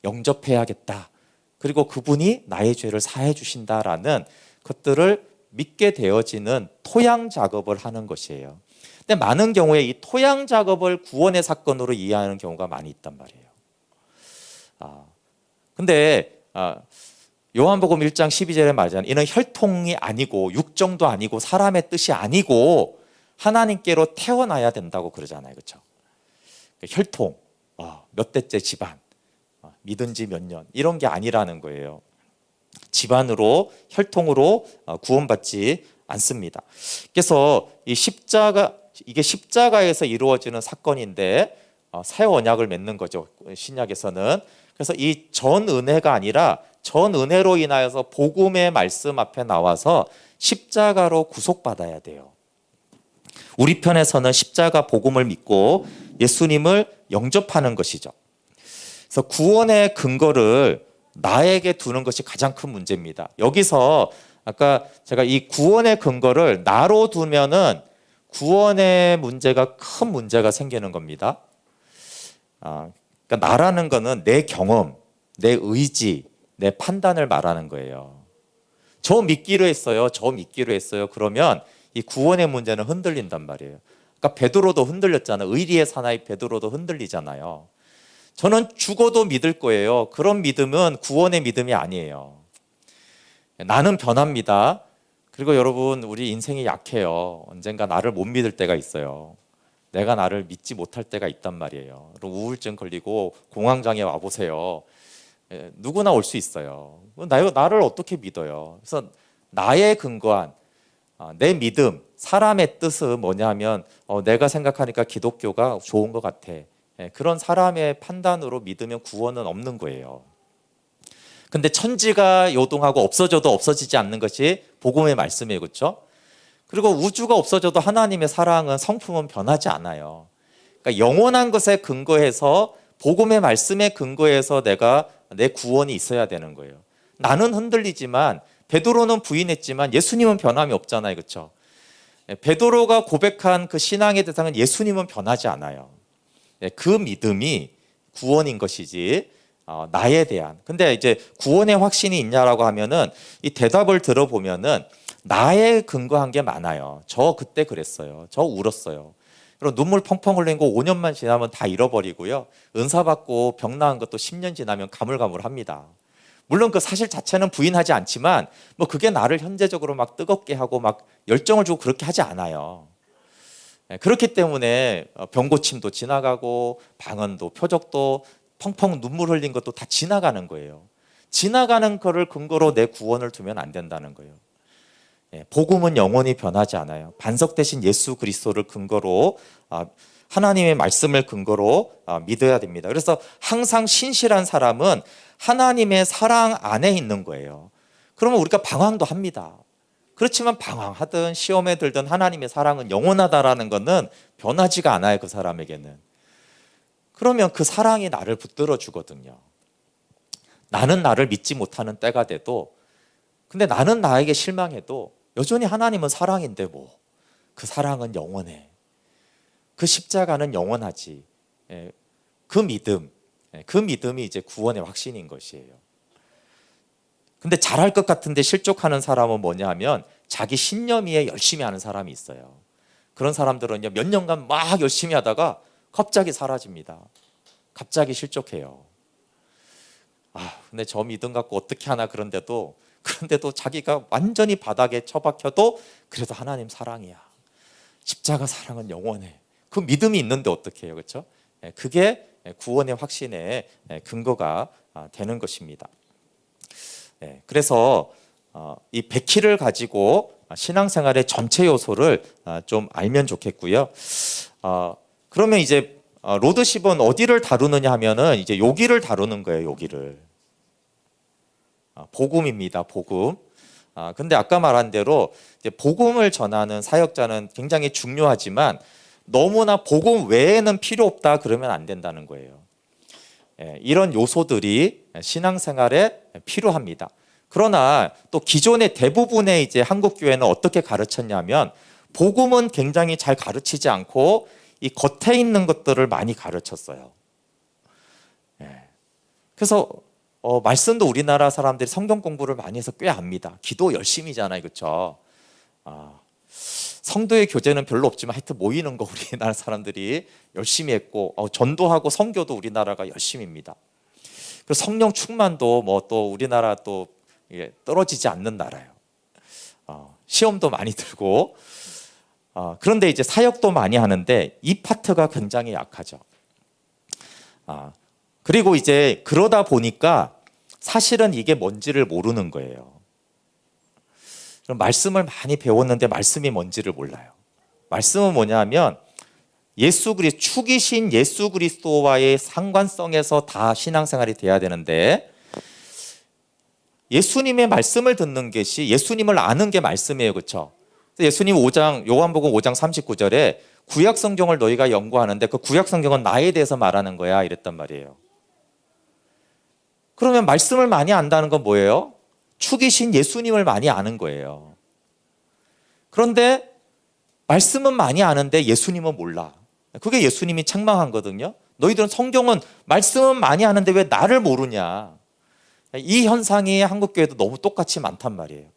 영접해야겠다. 그리고 그분이 나의 죄를 사해 주신다라는 것들을 믿게 되어지는 토양 작업을 하는 것이에요. 근데 많은 경우에 이 토양 작업을 구원의 사건으로 이해하는 경우가 많이 있단 말이에요. 근데 요한복음 1장 12절에 말하잖아요. 이는 혈통이 아니고 육정도 아니고 사람의 뜻이 아니고 하나님께로 태어나야 된다고 그러잖아요. 그렇죠? 혈통, 몇 대째 집안, 믿은 지 몇 년 이런 게 아니라는 거예요. 집안으로 혈통으로 구원받지 않습니다. 그래서 이게 십자가에서 이루어지는 사건인데 새 언약을 맺는 거죠. 신약에서는. 그래서 이 전 은혜가 아니라 전 은혜로 인하여서 복음의 말씀 앞에 나와서 십자가로 구속받아야 돼요. 우리 편에서는 십자가 복음을 믿고 예수님을 영접하는 것이죠. 그래서 구원의 근거를 나에게 두는 것이 가장 큰 문제입니다. 여기서 아까 제가 이 구원의 근거를 나로 두면은 구원의 문제가 큰 문제가 생기는 겁니다. 그러니까 나라는 거는 내 경험, 내 의지, 내 판단을 말하는 거예요. 저 믿기로 했어요. 그러면 이 구원의 문제는 흔들린단 말이에요. 그러니까 베드로도 흔들렸잖아요. 의리의 사나이 베드로도 흔들리잖아요. 저는 죽어도 믿을 거예요. 그런 믿음은 구원의 믿음이 아니에요. 나는 변합니다. 그리고 여러분, 우리 인생이 약해요. 언젠가 나를 못 믿을 때가 있어요. 내가 나를 믿지 못할 때가 있단 말이에요. 우울증 걸리고 공황장애 와보세요. 누구나 올 수 있어요. 나를 어떻게 믿어요? 그래서 나의 근거한 내 믿음, 사람의 뜻은 뭐냐면 내가 생각하니까 기독교가 좋은 것 같아. 그런 사람의 판단으로 믿으면 구원은 없는 거예요. 근데 천지가 요동하고 없어져도 없어지지 않는 것이 복음의 말씀이에요. 그렇죠? 그리고 우주가 없어져도 하나님의 사랑은 성품은 변하지 않아요. 그러니까 영원한 것에 근거해서 복음의 말씀에 근거해서 내 구원이 있어야 되는 거예요. 나는 흔들리지만 베드로는 부인했지만 예수님은 변함이 없잖아요. 그렇죠? 베드로가 고백한 그 신앙의 대상은 예수님은 변하지 않아요. 그 믿음이 구원인 것이지 나에 대한. 근데 이제 구원의 확신이 있냐라고 하면은 이 대답을 들어보면은 나에 근거한 게 많아요. 저 그때 그랬어요. 저 울었어요. 그리고 눈물 펑펑 흘린 거 5년만 지나면 다 잃어버리고요. 은사 받고 병 나은 것도 10년 지나면 가물가물합니다. 물론 그 사실 자체는 부인하지 않지만 뭐 그게 나를 현재적으로 막 뜨겁게 하고 막 열정을 주고 그렇게 하지 않아요. 그렇기 때문에 병고침도 지나가고 방언도 표적도 펑펑 눈물 흘린 것도 다 지나가는 거예요. 지나가는 거를 근거로 내 구원을 두면 안 된다는 거예요. 복음은 영원히 변하지 않아요. 반석되신 예수 그리스도를 근거로 하나님의 말씀을 근거로 믿어야 됩니다. 그래서 항상 신실한 사람은 하나님의 사랑 안에 있는 거예요. 그러면 우리가 방황도 합니다. 그렇지만 방황하든 시험에 들든 하나님의 사랑은 영원하다라는 것은 변하지가 않아요. 그 사람에게는. 그러면 그 사랑이 나를 붙들어 주거든요. 나는 나를 믿지 못하는 때가 돼도, 근데 나는 나에게 실망해도 여전히 하나님은 사랑인데 뭐 그 사랑은 영원해. 그 십자가는 영원하지. 그 믿음, 그 믿음이 이제 구원의 확신인 것이에요. 근데 잘할 것 같은데 실족하는 사람은 뭐냐 하면 자기 신념 위에 열심히 하는 사람이 있어요. 그런 사람들은 몇 년간 막 열심히 하다가 갑자기 사라집니다. 갑자기 실족해요. 근데 저 믿음 갖고 어떻게 하나 그런데도 자기가 완전히 바닥에 처박혀도 그래도 하나님 사랑이야. 십자가 사랑은 영원해. 그 믿음이 있는데 어떻게 해요, 그렇죠? 그게 구원의 확신의 근거가 되는 것입니다. 그래서 이 백희를 가지고 신앙생활의 전체 요소를 좀 알면 좋겠고요. 그러면 이제 로드십은 어디를 다루느냐 하면은 이제 여기를 다루는 거예요. 여기를. 복음입니다. 복음. 근데 아까 말한 대로 이제 복음을 전하는 사역자는 굉장히 중요하지만 너무나 복음 외에는 필요 없다 그러면 안 된다는 거예요. 이런 요소들이 신앙생활에 필요합니다. 그러나 또 기존의 대부분의 이제 한국 교회는 어떻게 가르쳤냐면 복음은 굉장히 잘 가르치지 않고 이 겉에 있는 것들을 많이 가르쳤어요. 그래서 말씀도 우리나라 사람들이 성경 공부를 많이 해서 꽤 압니다. 기도 열심히잖아요, 그렇죠? 성도의 교제는 별로 없지만 하여튼 모이는 거 우리나라 사람들이 열심히 했고 전도하고 선교도 우리나라가 열심히입니다. 그리고 성령 충만도 뭐 또 우리나라 또 떨어지지 않는 나라예요. 시험도 많이 들고 그런데 이제 사역도 많이 하는데 이 파트가 굉장히 약하죠. 그리고 이제 그러다 보니까 사실은 이게 뭔지를 모르는 거예요. 그럼 말씀을 많이 배웠는데 말씀이 뭔지를 몰라요. 말씀은 뭐냐면 축이신 예수 그리스도와의 상관성에서 다 신앙생활이 돼야 되는데 예수님의 말씀을 듣는 것이 예수님을 아는 게 말씀이에요. 그렇죠? 예수님 요한복음 5장 39절에 구약 성경을 너희가 연구하는데 그 구약 성경은 나에 대해서 말하는 거야 이랬단 말이에요. 그러면 말씀을 많이 안다는 건 뭐예요? 축이신 예수님을 많이 아는 거예요. 그런데 말씀은 많이 아는데 예수님은 몰라. 그게 예수님이 책망한 거거든요. 너희들은 성경은 말씀은 많이 아는데 왜 나를 모르냐. 이 현상이 한국 교회도 너무 똑같이 많단 말이에요.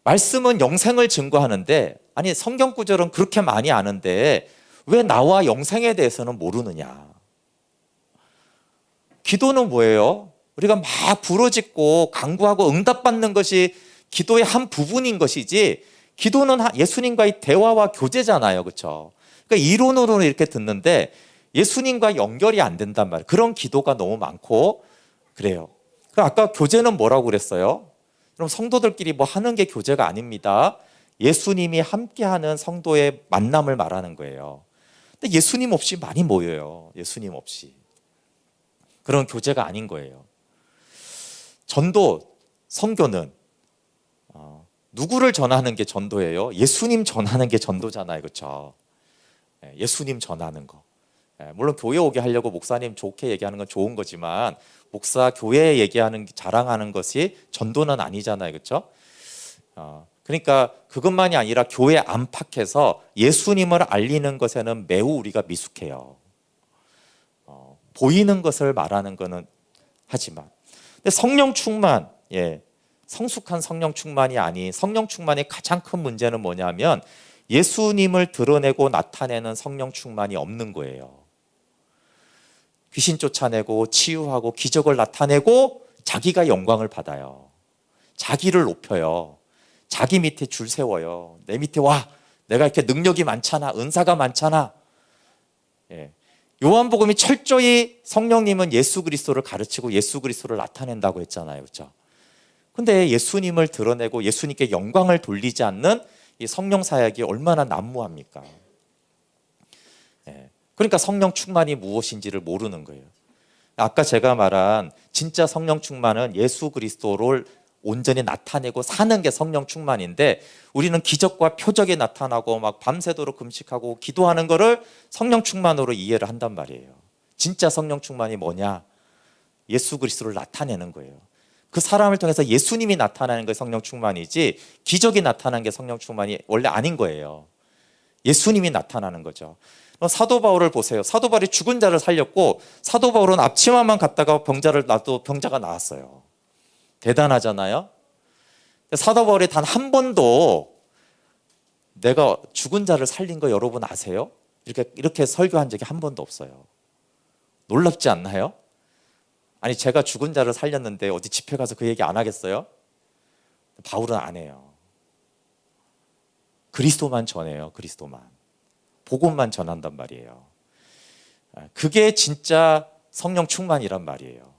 말씀은 영생을 증거하는데 아니 성경 구절은 그렇게 많이 아는데 왜 나와 영생에 대해서는 모르느냐. 기도는 뭐예요? 우리가 막 부르짖고 간구하고 응답받는 것이 기도의 한 부분인 것이지 기도는 예수님과의 대화와 교제잖아요. 그렇죠? 그러니까 이론으로는 이렇게 듣는데 예수님과 연결이 안 된단 말이에요. 그런 기도가 너무 많고 그래요. 아까 교제는 뭐라고 그랬어요? 그럼 성도들끼리 뭐 하는 게 교제가 아닙니다. 예수님이 함께하는 성도의 만남을 말하는 거예요. 근데 예수님 없이 많이 모여요. 예수님 없이. 그런 교제가 아닌 거예요. 전도, 선교는 누구를 전하는 게 전도예요? 예수님 전하는 게 전도잖아요. 그렇죠? 예수님 전하는 거. 물론 교회 오게 하려고 목사님 좋게 얘기하는 건 좋은 거지만 목사 교회 얘기하는 자랑하는 것이 전도는 아니잖아요. 그렇죠? 그러니까 그것만이 아니라 교회 안팎에서 예수님을 알리는 것에는 매우 우리가 미숙해요. 보이는 것을 말하는 것은 하지만, 근데 성령 충만, 성숙한 성령 충만이 아닌 성령 충만의 가장 큰 문제는 뭐냐면 예수님을 드러내고 나타내는 성령 충만이 없는 거예요. 귀신 쫓아내고 치유하고 기적을 나타내고 자기가 영광을 받아요. 자기를 높여요. 자기 밑에 줄 세워요. 내 밑에 와, 내가 이렇게 능력이 많잖아, 은사가 많잖아. 요한복음이 철저히 성령님은 예수 그리스도를 가르치고 예수 그리스도를 나타낸다고 했잖아요, 그렇죠? 근데 예수님을 드러내고 예수님께 영광을 돌리지 않는 이 성령 사역이 얼마나 난무합니까? 그러니까 성령 충만이 무엇인지를 모르는 거예요. 아까 제가 말한 진짜 성령 충만은 예수 그리스도를 온전히 나타내고 사는 게 성령 충만인데, 우리는 기적과 표적이 나타나고 막 밤새도록 금식하고 기도하는 거를 성령 충만으로 이해를 한단 말이에요. 진짜 성령 충만이 뭐냐? 예수 그리스도를 나타내는 거예요. 그 사람을 통해서 예수님이 나타나는 게 성령 충만이지, 기적이 나타나는 게 성령 충만이 원래 아닌 거예요. 예수님이 나타나는 거죠. 사도 바울을 보세요. 사도 바울이 죽은 자를 살렸고, 사도 바울은 앞치마만 갖다가 병자를 놔도 병자가 나았어요. 대단하잖아요. 사도 바울이 단 한 번도 내가 죽은 자를 살린 거 여러분 아세요? 이렇게 설교한 적이 한 번도 없어요. 놀랍지 않나요? 아니, 제가 죽은 자를 살렸는데 어디 집회 가서 그 얘기 안 하겠어요? 바울은 안 해요. 그리스도만 전해요. 그리스도만. 복음만 전한단 말이에요. 그게 진짜 성령 충만이란 말이에요.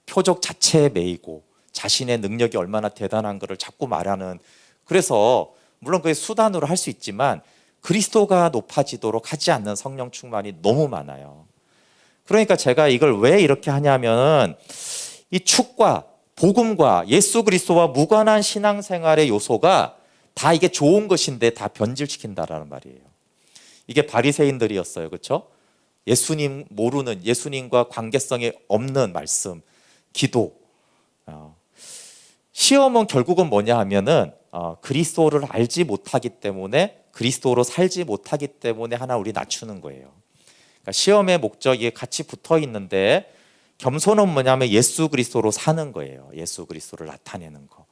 표적 자체에 매이고 자신의 능력이 얼마나 대단한 것을 자꾸 말하는, 그래서 물론 그게 수단으로 할 수 있지만 그리스도가 높아지도록 하지 않는 성령 충만이 너무 많아요. 그러니까 제가 이걸 왜 이렇게 하냐면, 이 축과 복음과 예수 그리스도와 무관한 신앙생활의 요소가 다 이게 좋은 것인데 다 변질시킨다라는 말이에요. 이게 바리새인들이었어요. 그렇죠? 예수님 모르는, 예수님과 관계성이 없는 말씀, 기도. 시험은 결국은 뭐냐 하면은 그리스도를 알지 못하기 때문에, 그리스도로 살지 못하기 때문에 하나 우리 낮추는 거예요. 그러니까 시험의 목적이 같이 붙어 있는데, 겸손은 뭐냐면 예수 그리스도로 사는 거예요. 예수 그리스도를 나타내는 거.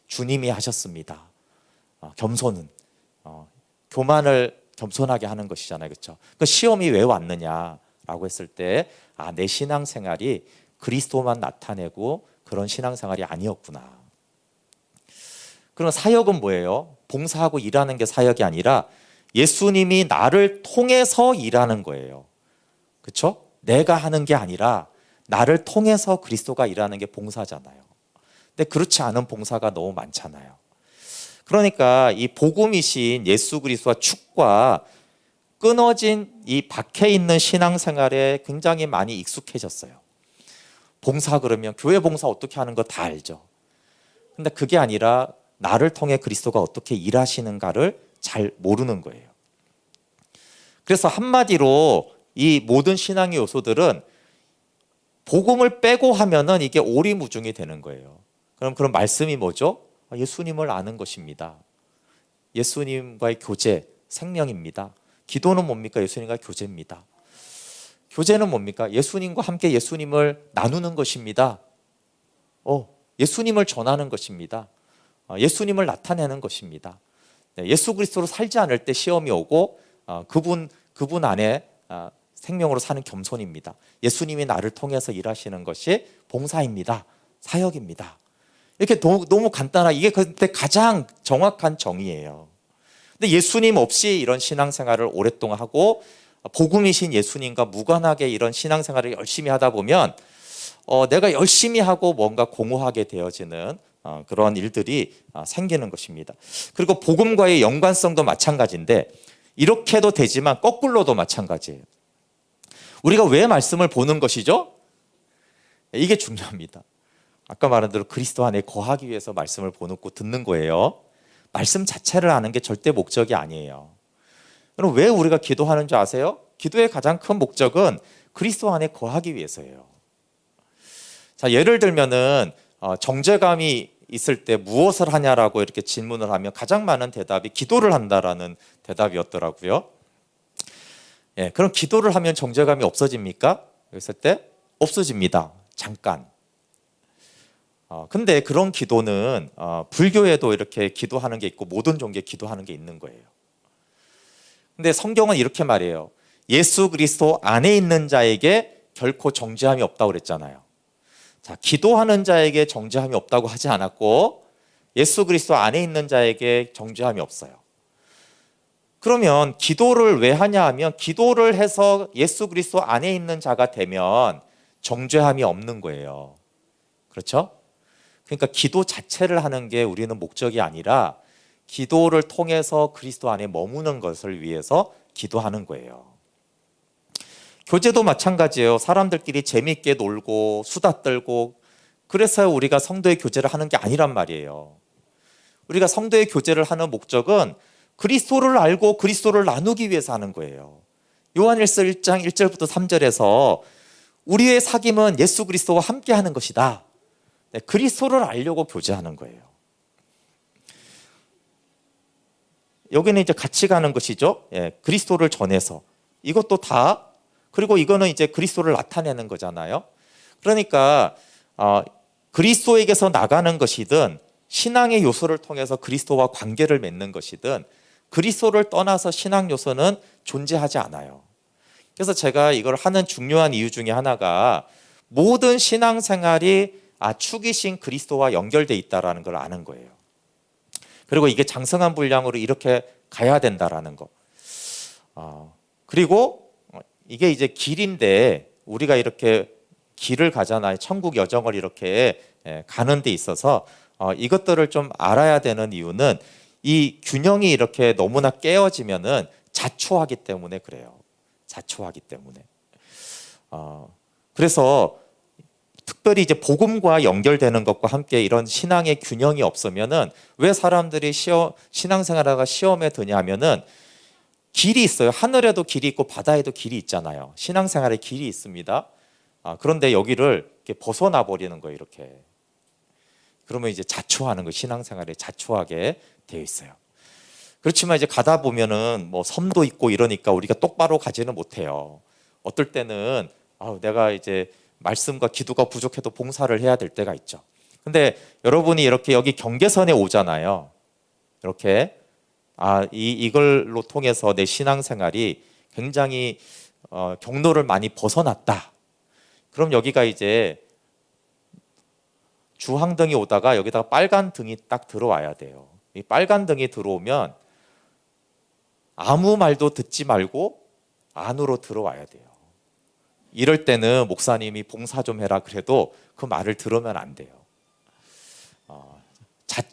주님이 하셨습니다. 겸손은 교만을 겸손하게 하는 것이잖아요, 그렇죠? 그 시험이 왜 왔느냐라고 했을 때, 내 신앙생활이 그리스도만 나타내고 그런 신앙생활이 아니었구나. 그럼 사역은 뭐예요? 봉사하고 일하는 게 사역이 아니라 예수님이 나를 통해서 일하는 거예요. 그렇죠? 내가 하는 게 아니라 나를 통해서 그리스도가 일하는 게 봉사잖아요. 근데 그렇지 않은 봉사가 너무 많잖아요. 그러니까 이 복음이신 예수 그리스도와 축과 끊어진 이 박해 있는 신앙생활에 굉장히 많이 익숙해졌어요. 봉사 그러면 교회 봉사 어떻게 하는 거 다 알죠. 근데 그게 아니라 나를 통해 그리스도가 어떻게 일하시는가를 잘 모르는 거예요. 그래서 한마디로 이 모든 신앙의 요소들은 복음을 빼고 하면은 이게 오리무중이 되는 거예요. 그럼 말씀이 뭐죠? 예수님을 아는 것입니다. 예수님과의 교제, 생명입니다. 기도는 뭡니까? 예수님과 교제입니다. 교제는 뭡니까? 예수님과 함께 예수님을 나누는 것입니다. 예수님을 전하는 것입니다. 예수님을 나타내는 것입니다. 예수 그리스도로 살지 않을 때 시험이 오고, 그분 안에 생명으로 사는 겸손입니다. 예수님이 나를 통해서 일하시는 것이 봉사입니다. 사역입니다. 이렇게 너무 간단하게, 이게 그때 가장 정확한 정의예요. 근데 예수님 없이 이런 신앙생활을 오랫동안 하고 복음이신 예수님과 무관하게 이런 신앙생활을 열심히 하다 보면 내가 열심히 하고 뭔가 공허하게 되어지는 그런 일들이 생기는 것입니다. 그리고 복음과의 연관성도 마찬가지인데, 이렇게도 되지만 거꾸로도 마찬가지예요. 우리가 왜 말씀을 보는 것이죠? 이게 중요합니다. 아까 말한 대로 그리스도 안에 거하기 위해서 말씀을 보고 듣는 거예요. 말씀 자체를 아는 게 절대 목적이 아니에요. 그럼 왜 우리가 기도하는 줄 아세요? 기도의 가장 큰 목적은 그리스도 안에 거하기 위해서예요. 자, 예를 들면은 정죄감이 있을 때 무엇을 하냐라고 이렇게 질문을 하면 가장 많은 대답이 기도를 한다라는 대답이었더라고요. 예, 그럼 기도를 하면 정죄감이 없어집니까? 그랬을 때 없어집니다. 잠깐. 근데 그런 기도는 불교에도 이렇게 기도하는 게 있고 모든 종교에 기도하는 게 있는 거예요. 근데 성경은 이렇게 말해요. 예수 그리스도 안에 있는 자에게 결코 정죄함이 없다고 그랬잖아요. 자, 기도하는 자에게 정죄함이 없다고 하지 않았고 예수 그리스도 안에 있는 자에게 정죄함이 없어요. 그러면 기도를 왜 하냐 하면 기도를 해서 예수 그리스도 안에 있는 자가 되면 정죄함이 없는 거예요. 그렇죠? 그러니까 기도 자체를 하는 게 우리는 목적이 아니라 기도를 통해서 그리스도 안에 머무는 것을 위해서 기도하는 거예요. 교제도 마찬가지예요. 사람들끼리 재미있게 놀고 수다 떨고 그래서 우리가 성도의 교제를 하는 게 아니란 말이에요. 우리가 성도의 교제를 하는 목적은 그리스도를 알고 그리스도를 나누기 위해서 하는 거예요. 요한일서 1장 1절부터 3절에서 우리의 사귐은 예수 그리스도와 함께 하는 것이다. 네, 그리스도를 알려고 교제하는 거예요. 여기는 이제 같이 가는 것이죠. 예, 그리스도를 전해서 이것도 다 그리고 이거는 이제 그리스도를 나타내는 거잖아요. 그러니까 그리스도에게서 나가는 것이든 신앙의 요소를 통해서 그리스도와 관계를 맺는 것이든 그리스도를 떠나서 신앙 요소는 존재하지 않아요. 그래서 제가 이걸 하는 중요한 이유 중에 하나가 모든 신앙생활이 축이신 그리스도와 연결돼 있다는 걸 아는 거예요. 그리고 이게 장성한 분량으로 이렇게 가야 된다라는 거. 그리고 이게 이제 길인데 우리가 이렇게 길을 가잖아요. 천국 여정을 이렇게 가는 데 있어서 이것들을 좀 알아야 되는 이유는 이 균형이 이렇게 너무나 깨어지면은 자초하기 때문에 그래요. 자초하기 때문에. 그래서 특별히 이제 복음과 연결되는 것과 함께 이런 신앙의 균형이 없으면은 왜 사람들이 신앙생활하다가 시험에 드냐면은 길이 있어요. 하늘에도 길이 있고 바다에도 길이 있잖아요. 신앙생활에 길이 있습니다. 그런데 여기를 이렇게 벗어나 버리는 거예요. 이렇게. 그러면 이제 자초하는 거, 신앙생활에 자초하게 되어 있어요. 그렇지만 이제 가다 보면은 뭐 섬도 있고 이러니까 우리가 똑바로 가지는 못해요. 어떨 때는 내가 이제 말씀과 기도가 부족해도 봉사를 해야 될 때가 있죠. 근데 여러분이 이렇게 여기 경계선에 오잖아요. 이렇게 이걸로 통해서 내 신앙생활이 굉장히 경로를 많이 벗어났다. 그럼 여기가 이제 주황등이 오다가 여기다가 빨간 등이 딱 들어와야 돼요. 이 빨간 등이 들어오면 아무 말도 듣지 말고 안으로 들어와야 돼요. 이럴 때는 목사님이 봉사 좀 해라 그래도 그 말을 들으면 안 돼요.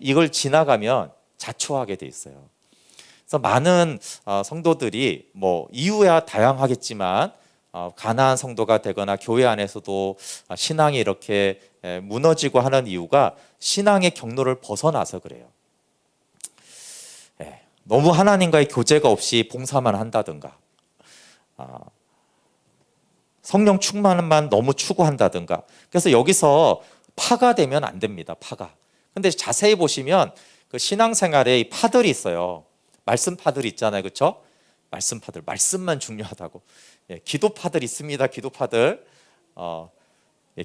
이걸 지나가면 자초하게 돼 있어요. 그래서 많은 성도들이 뭐 이유야 다양하겠지만 가난한 성도가 되거나 교회 안에서도 신앙이 이렇게 무너지고 하는 이유가 신앙의 경로를 벗어나서 그래요. 너무 하나님과의 교제가 없이 봉사만 한다든가 성령 충만만 너무 추구한다든가. 그래서 여기서 파가 되면 안 됩니다. 파가. 근데 자세히 보시면 그 신앙생활에 이 파들이 있어요. 말씀 파들 있잖아요. 그렇죠? 말씀 파들. 말씀만 중요하다고. 기도 파들 있습니다. 기도 파들.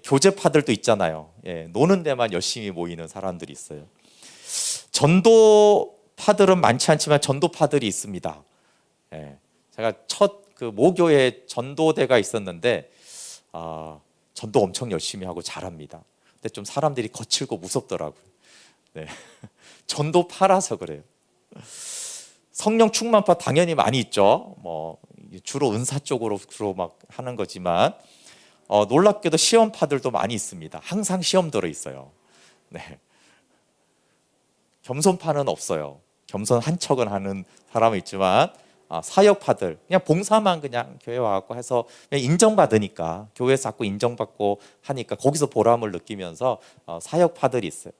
교제 파들도 있잖아요. 노는 데만 열심히 모이는 사람들이 있어요. 전도 파들은 많지 않지만 전도 파들이 있습니다. 제가 첫 그 모교에 전도대가 있었는데 전도 엄청 열심히 하고 잘합니다. 근데 좀 사람들이 거칠고 무섭더라고요. 전도 파라서 그래요. 성령 충만파 당연히 많이 있죠. 뭐 주로 은사 쪽으로 주로 막 하는 거지만 놀랍게도 시험파들도 많이 있습니다. 항상 시험 들어 있어요. 겸손파는 없어요. 겸손 한 척은 하는 사람은 있지만 사역파들 그냥 봉사만 그냥 교회 와갖고 해서 그냥 인정받으니까 교회에서 자꾸 인정받고 하니까 거기서 보람을 느끼면서 사역파들이 있어요.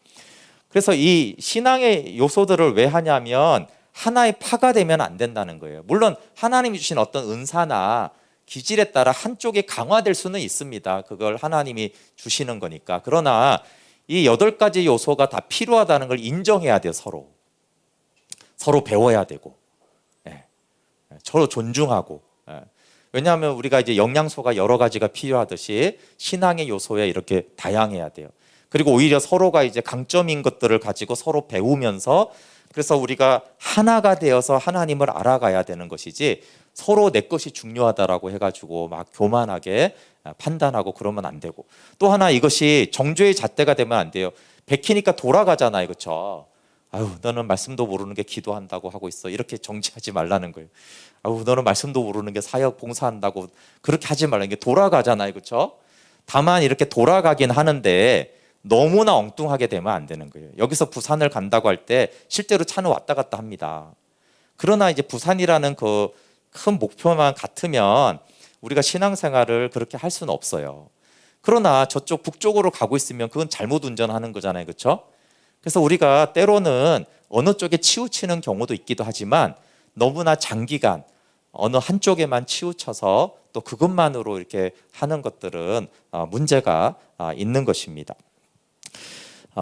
그래서 이 신앙의 요소들을 왜 하냐면 하나의 파가 되면 안 된다는 거예요. 물론 하나님이 주신 어떤 은사나 기질에 따라 한쪽이 강화될 수는 있습니다. 그걸 하나님이 주시는 거니까. 그러나 이 8가지 요소가 다 필요하다는 걸 인정해야 돼요. 서로 배워야 되고, 예. 서로 존중하고. 예. 왜냐하면 우리가 이제 영양소가 여러 가지가 필요하듯이 신앙의 요소에 이렇게 다양해야 돼요. 그리고 오히려 서로가 이제 강점인 것들을 가지고 서로 배우면서, 그래서 우리가 하나가 되어서 하나님을 알아가야 되는 것이지, 서로 내 것이 중요하다라고 해가지고 막 교만하게 판단하고 그러면 안 되고, 또 하나 이것이 정죄의 잣대가 되면 안 돼요. 베끼니까 돌아가잖아요, 그렇죠? 아유, 너는 말씀도 모르는 게 기도한다고 하고 있어, 이렇게 정죄하지 말라는 거예요. 아유, 너는 말씀도 모르는 게 사역 봉사한다고 그렇게 하지 말라는 게, 돌아가잖아요, 그렇죠? 다만 이렇게 돌아가긴 하는데 너무나 엉뚱하게 되면 안 되는 거예요. 여기서 부산을 간다고 할 때 실제로 차는 왔다 갔다 합니다. 그러나 이제 부산이라는 그 큰 목표만 같으면 우리가 신앙생활을 그렇게 할 수는 없어요. 그러나 저쪽 북쪽으로 가고 있으면 그건 잘못 운전하는 거잖아요, 그렇죠? 그래서 우리가 때로는 어느 쪽에 치우치는 경우도 있기도 하지만, 너무나 장기간 어느 한쪽에만 치우쳐서 또 그것만으로 이렇게 하는 것들은 문제가 있는 것입니다.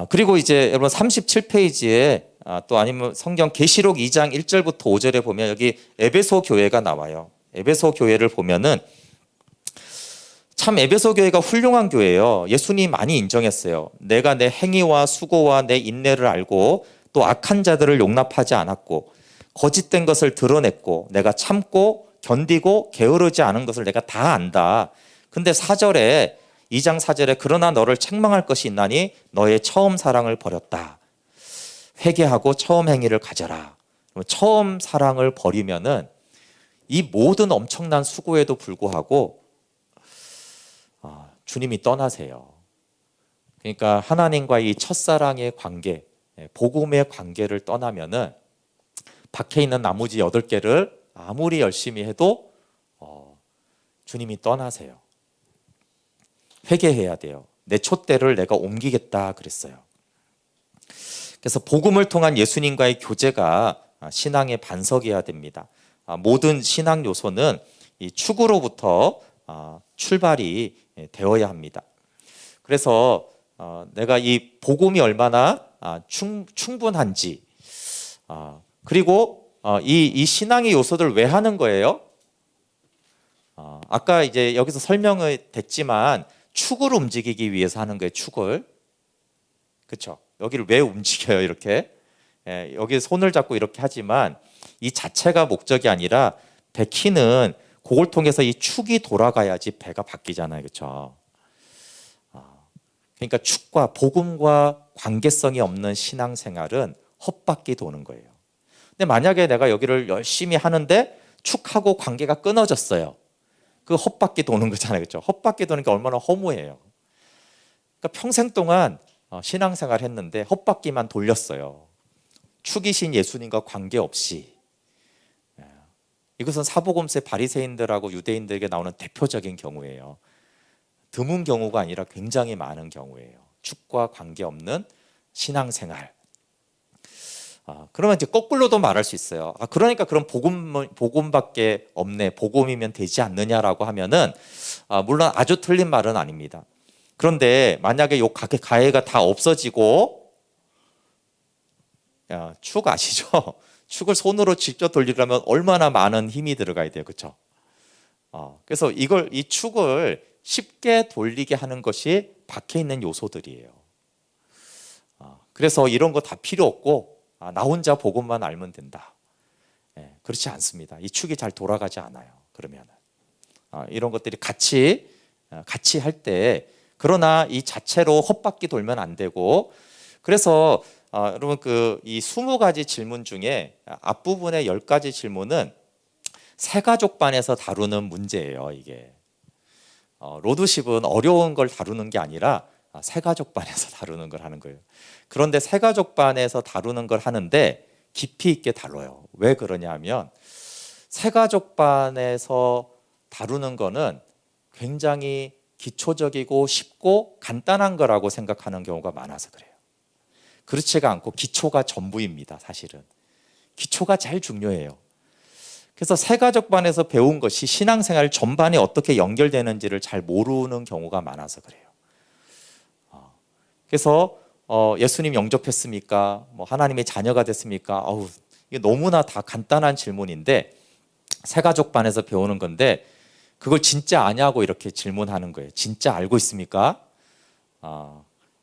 그리고 이제 여러분 37페이지에 또 아니면 성경 계시록 2장 1절부터 5절에 보면 여기 에베소 교회가 나와요. 에베소 교회를 보면은 참 에베소 교회가 훌륭한 교회예요. 예수님 많이 인정했어요. 내가 내 행위와 수고와 내 인내를 알고 또 악한 자들을 용납하지 않았고 거짓된 것을 드러냈고 내가 참고 견디고 게으르지 않은 것을 내가 다 안다. 근데 4절에 2장 4절에 그러나 너를 책망할 것이 있나니 너의 처음 사랑을 버렸다. 회개하고 처음 행위를 가져라. 처음 사랑을 버리면은 이 모든 엄청난 수고에도 불구하고 주님이 떠나세요. 그러니까 하나님과의 이 첫사랑의 관계, 복음의 관계를 떠나면은 밖에 있는 나머지 8개를 아무리 열심히 해도 주님이 떠나세요. 회개해야 돼요. 내 촛대를 내가 옮기겠다 그랬어요. 그래서 복음을 통한 예수님과의 교제가 신앙의 반석이어야 됩니다. 모든 신앙 요소는 이 축으로부터 출발이 되어야 합니다. 그래서 내가 이 복음이 얼마나 충분한지, 그리고 이 신앙의 요소들을 왜 하는 거예요? 아까 이제 여기서 설명이 됐지만 축을 움직이기 위해서 하는 거예요. 축을. 그렇죠? 여기를 왜 움직여요? 이렇게. 여기 손을 잡고 이렇게 하지만 이 자체가 목적이 아니라 베키는 그걸 통해서 이 축이 돌아가야지 배가 바뀌잖아요. 그렇죠? 그러니까 축과 복음과 관계성이 없는 신앙생활은 헛바퀴 도는 거예요. 근데 만약에 내가 여기를 열심히 하는데 축하고 관계가 끊어졌어요. 그 헛바퀴 도는 거잖아요. 그렇죠? 헛바퀴 도는 게 얼마나 허무해요. 그러니까 평생 동안 신앙생활 했는데 헛바퀴만 돌렸어요. 축이신 예수님과 관계없이. 이것은 사복음서의 바리새인들하고 유대인들에게 나오는 대표적인 경우예요. 드문 경우가 아니라 굉장히 많은 경우예요. 축과 관계없는 신앙생활. 그러면 이제 거꾸로도 말할 수 있어요. 그러니까 그럼 복음밖에 없네. 복음이면 되지 않느냐라고 하면은 물론 아주 틀린 말은 아닙니다. 그런데 만약에 요 가해가 다 없어지고, 축 아시죠? 축을 손으로 직접 돌리려면 얼마나 많은 힘이 들어가야 돼요, 그렇죠? 그래서 이 축을 쉽게 돌리게 하는 것이 밖에 있는 요소들이에요. 그래서 이런 거 다 필요 없고 나 혼자 복음만 알면 된다. 그렇지 않습니다. 이 축이 잘 돌아가지 않아요. 그러면 이런 것들이 같이 할 때, 그러나 이 자체로 헛바퀴 돌면 안 되고, 그래서 여러분 이 20가지 질문 중에 앞부분의 10가지 질문은 새가족반에서 다루는 문제예요. 이게 로드십은 어려운 걸 다루는 게 아니라 새가족반에서 다루는 걸 하는 거예요. 그런데 새가족반에서 다루는 걸 하는데 깊이 있게 다뤄요. 왜 그러냐 하면 새가족반에서 다루는 거는 굉장히 기초적이고 쉽고 간단한 거라고 생각하는 경우가 많아서 그래요. 그렇지가 않고 기초가 전부입니다. 사실은 기초가 제일 중요해요. 그래서 새가족반에서 배운 것이 신앙생활 전반에 어떻게 연결되는지를 잘 모르는 경우가 많아서 그래요. 그래서 예수님 영접했습니까? 뭐 하나님의 자녀가 됐습니까? 이게 너무나 다 간단한 질문인데 새가족반에서 배우는 건데 그걸 진짜 아냐고 이렇게 질문하는 거예요. 진짜 알고 있습니까?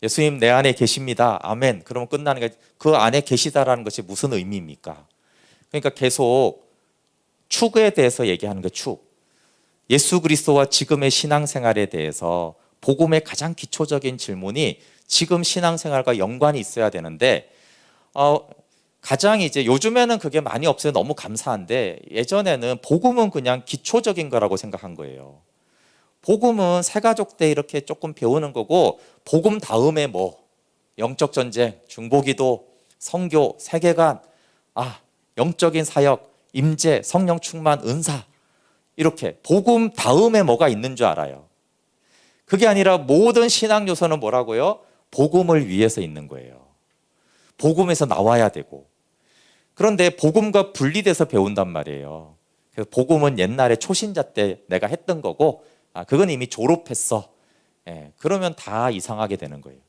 예수님 내 안에 계십니다. 아멘. 그러면 끝나는 게 그 안에 계시다라는 것이 무슨 의미입니까? 그러니까 계속 축에 대해서 얘기하는 거 축. 예수 그리스도와 지금의 신앙생활에 대해서 복음의 가장 기초적인 질문이 지금 신앙생활과 연관이 있어야 되는데 가장 이제 요즘에는 그게 많이 없어요. 너무 감사한데 예전에는 복음은 그냥 기초적인 거라고 생각한 거예요. 복음은 새가족 때 이렇게 조금 배우는 거고 복음 다음에 뭐 영적 전쟁, 중보기도, 선교, 세계관, 영적인 사역, 임재, 성령 충만, 은사 이렇게 복음 다음에 뭐가 있는 줄 알아요. 그게 아니라 모든 신앙 요소는 뭐라고요? 복음을 위해서 있는 거예요. 복음에서 나와야 되고. 그런데 복음과 분리돼서 배운단 말이에요. 그래서 복음은 옛날에 초신자 때 내가 했던 거고 그건 이미 졸업했어. 그러면 다 이상하게 되는 거예요.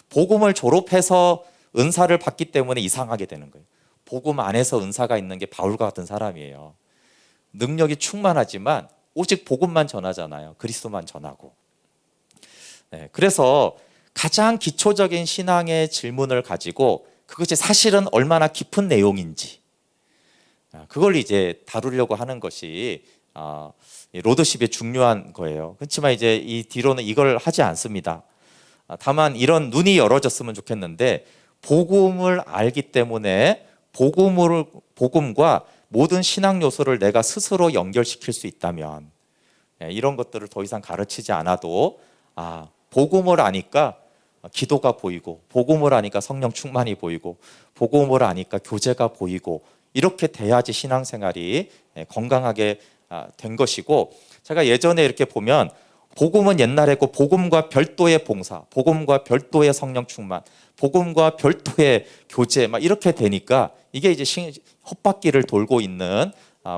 복음을 졸업해서 은사를 받기 때문에 이상하게 되는 거예요. 복음 안에서 은사가 있는 게 바울과 같은 사람이에요. 능력이 충만하지만 오직 복음만 전하잖아요. 그리스도만 전하고. 그래서 가장 기초적인 신앙의 질문을 가지고 그것이 사실은 얼마나 깊은 내용인지 그걸 이제 다루려고 하는 것이 로드십의 중요한 거예요. 그렇지만 이제 이 뒤로는 이걸 하지 않습니다. 다만 이런 눈이 열어졌으면 좋겠는데 복음을 알기 때문에 복음과 모든 신앙 요소를 내가 스스로 연결시킬 수 있다면 이런 것들을 더 이상 가르치지 않아도 복음을 아니까 기도가 보이고 복음을 아니까 성령 충만이 보이고 복음을 아니까 교제가 보이고 이렇게 돼야지 신앙생활이 건강하게 된 것이고 제가 예전에 이렇게 보면 복음은 옛날에 그 복음과 별도의 봉사, 복음과 별도의 성령 충만, 복음과 별도의 교제 막 이렇게 되니까 이게 이제 헛바퀴를 돌고 있는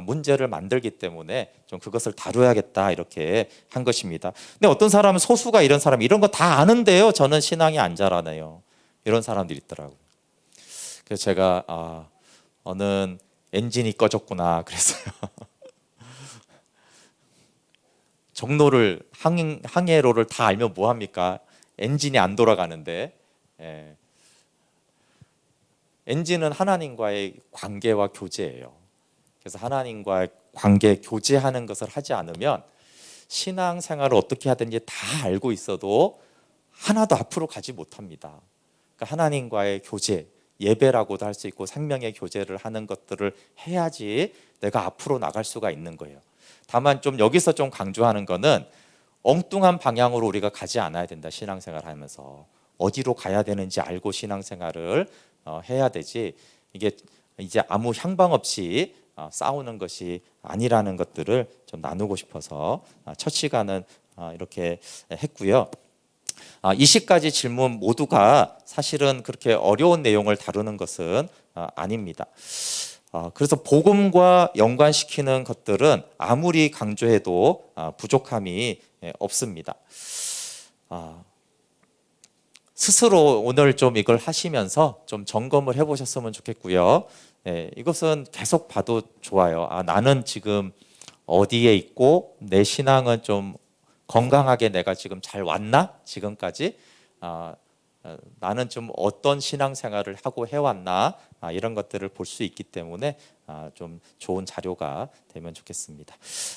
문제를 만들기 때문에 좀 그것을 다뤄야겠다 이렇게 한 것입니다. 근데 어떤 사람은 소수가 이런 사람 이런 거 다 아는데요. 저는 신앙이 안 자라네요. 이런 사람들이 있더라고요. 그래서 제가 너는 엔진이 꺼졌구나 그랬어요. 정로를 항해로를 다 알면 뭐 합니까? 엔진이 안 돌아가는데. 엔진은 하나님과의 관계와 교제예요. 그래서 하나님과의 관계, 교제하는 것을 하지 않으면 신앙생활을 어떻게 하든지 다 알고 있어도 하나도 앞으로 가지 못합니다. 그러니까 하나님과의 교제, 예배라고도 할 수 있고 생명의 교제를 하는 것들을 해야지 내가 앞으로 나갈 수가 있는 거예요. 다만 좀 여기서 좀 강조하는 거는 엉뚱한 방향으로 우리가 가지 않아야 된다. 신앙생활 하면서 어디로 가야 되는지 알고 신앙생활을 해야 되지 이게 이제 아무 향방 없이 싸우는 것이 아니라는 것들을 좀 나누고 싶어서 첫 시간은 이렇게 했고요. 20가지 질문 모두가 사실은 그렇게 어려운 내용을 다루는 것은 아닙니다. 그래서 복음과 연관시키는 것들은 아무리 강조해도 부족함이 없습니다. 스스로 오늘 좀 이걸 하시면서 좀 점검을 해보셨으면 좋겠고요. 이것은 계속 봐도 좋아요. 나는 지금 어디에 있고 내 신앙은 좀 건강하게 내가 지금 잘 왔나? 지금까지 나는 좀 어떤 신앙생활을 하고 해왔나? 이런 것들을 볼 수 있기 때문에 좀 좋은 자료가 되면 좋겠습니다.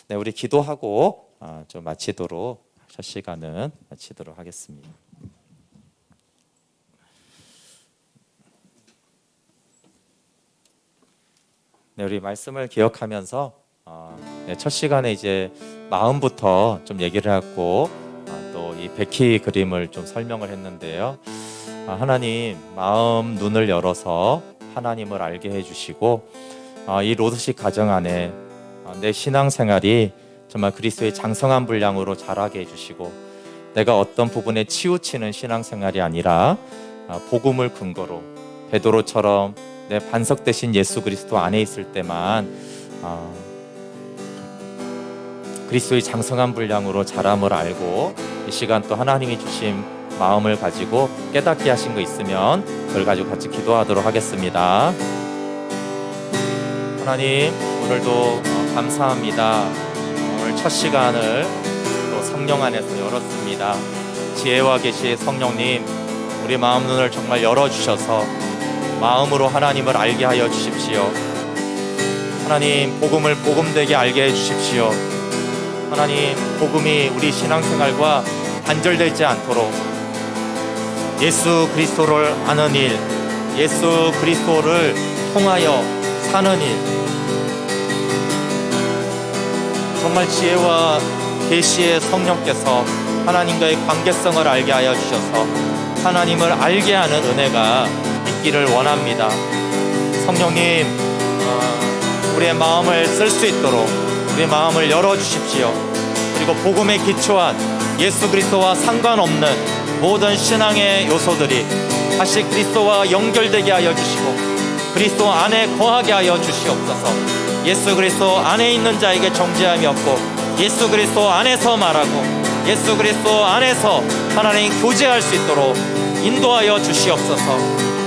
네, 우리 기도하고 좀 마치도록 첫 시간은 마치도록 하겠습니다. 네, 우리 말씀을 기억하면서 첫 시간에 이제 마음부터 좀 얘기를 했고 또 이 백희 그림을 좀 설명을 했는데요. 하나님 마음 눈을 열어서 하나님을 알게 해주시고 이 로드식 가정 안에 내 신앙생활이 정말 그리스도의 장성한 분량으로 자라게 해주시고 내가 어떤 부분에 치우치는 신앙생활이 아니라 복음을 근거로 베드로처럼 내 반석 되신 예수 그리스도 안에 있을 때만 그리스도의 장성한 분량으로 자람을 알고 이 시간 또 하나님이 주신 마음을 가지고 깨닫게 하신 거 있으면 그걸 가지고 같이 기도하도록 하겠습니다. 하나님, 오늘도 감사합니다. 오늘 첫 시간을 또 성령 안에서 열었습니다. 지혜와 계시 성령님, 우리 마음 눈을 정말 열어주셔서 마음으로 하나님을 알게 하여 주십시오. 하나님, 복음을 복음되게 알게 해주십시오. 하나님, 복음이 우리 신앙생활과 단절되지 않도록 예수 그리스도를 아는 일, 예수 그리스도를 통하여 사는 일, 정말 지혜와 계시의 성령께서 하나님과의 관계성을 알게 하여 주셔서 하나님을 알게 하는 은혜가 있기를 원합니다. 성령님, 우리의 마음을 쓸 수 있도록 우리의 마음을 열어주십시오. 그리고 복음에 기초한 예수 그리스도와 상관없는 모든 신앙의 요소들이 다시 그리스도와 연결되게 하여 주시고 그리스도 안에 거하게 하여 주시옵소서. 예수 그리스도 안에 있는 자에게 정죄함이 없고 예수 그리스도 안에서 말하고 예수 그리스도 안에서 하나님 교제할 수 있도록 인도하여 주시옵소서.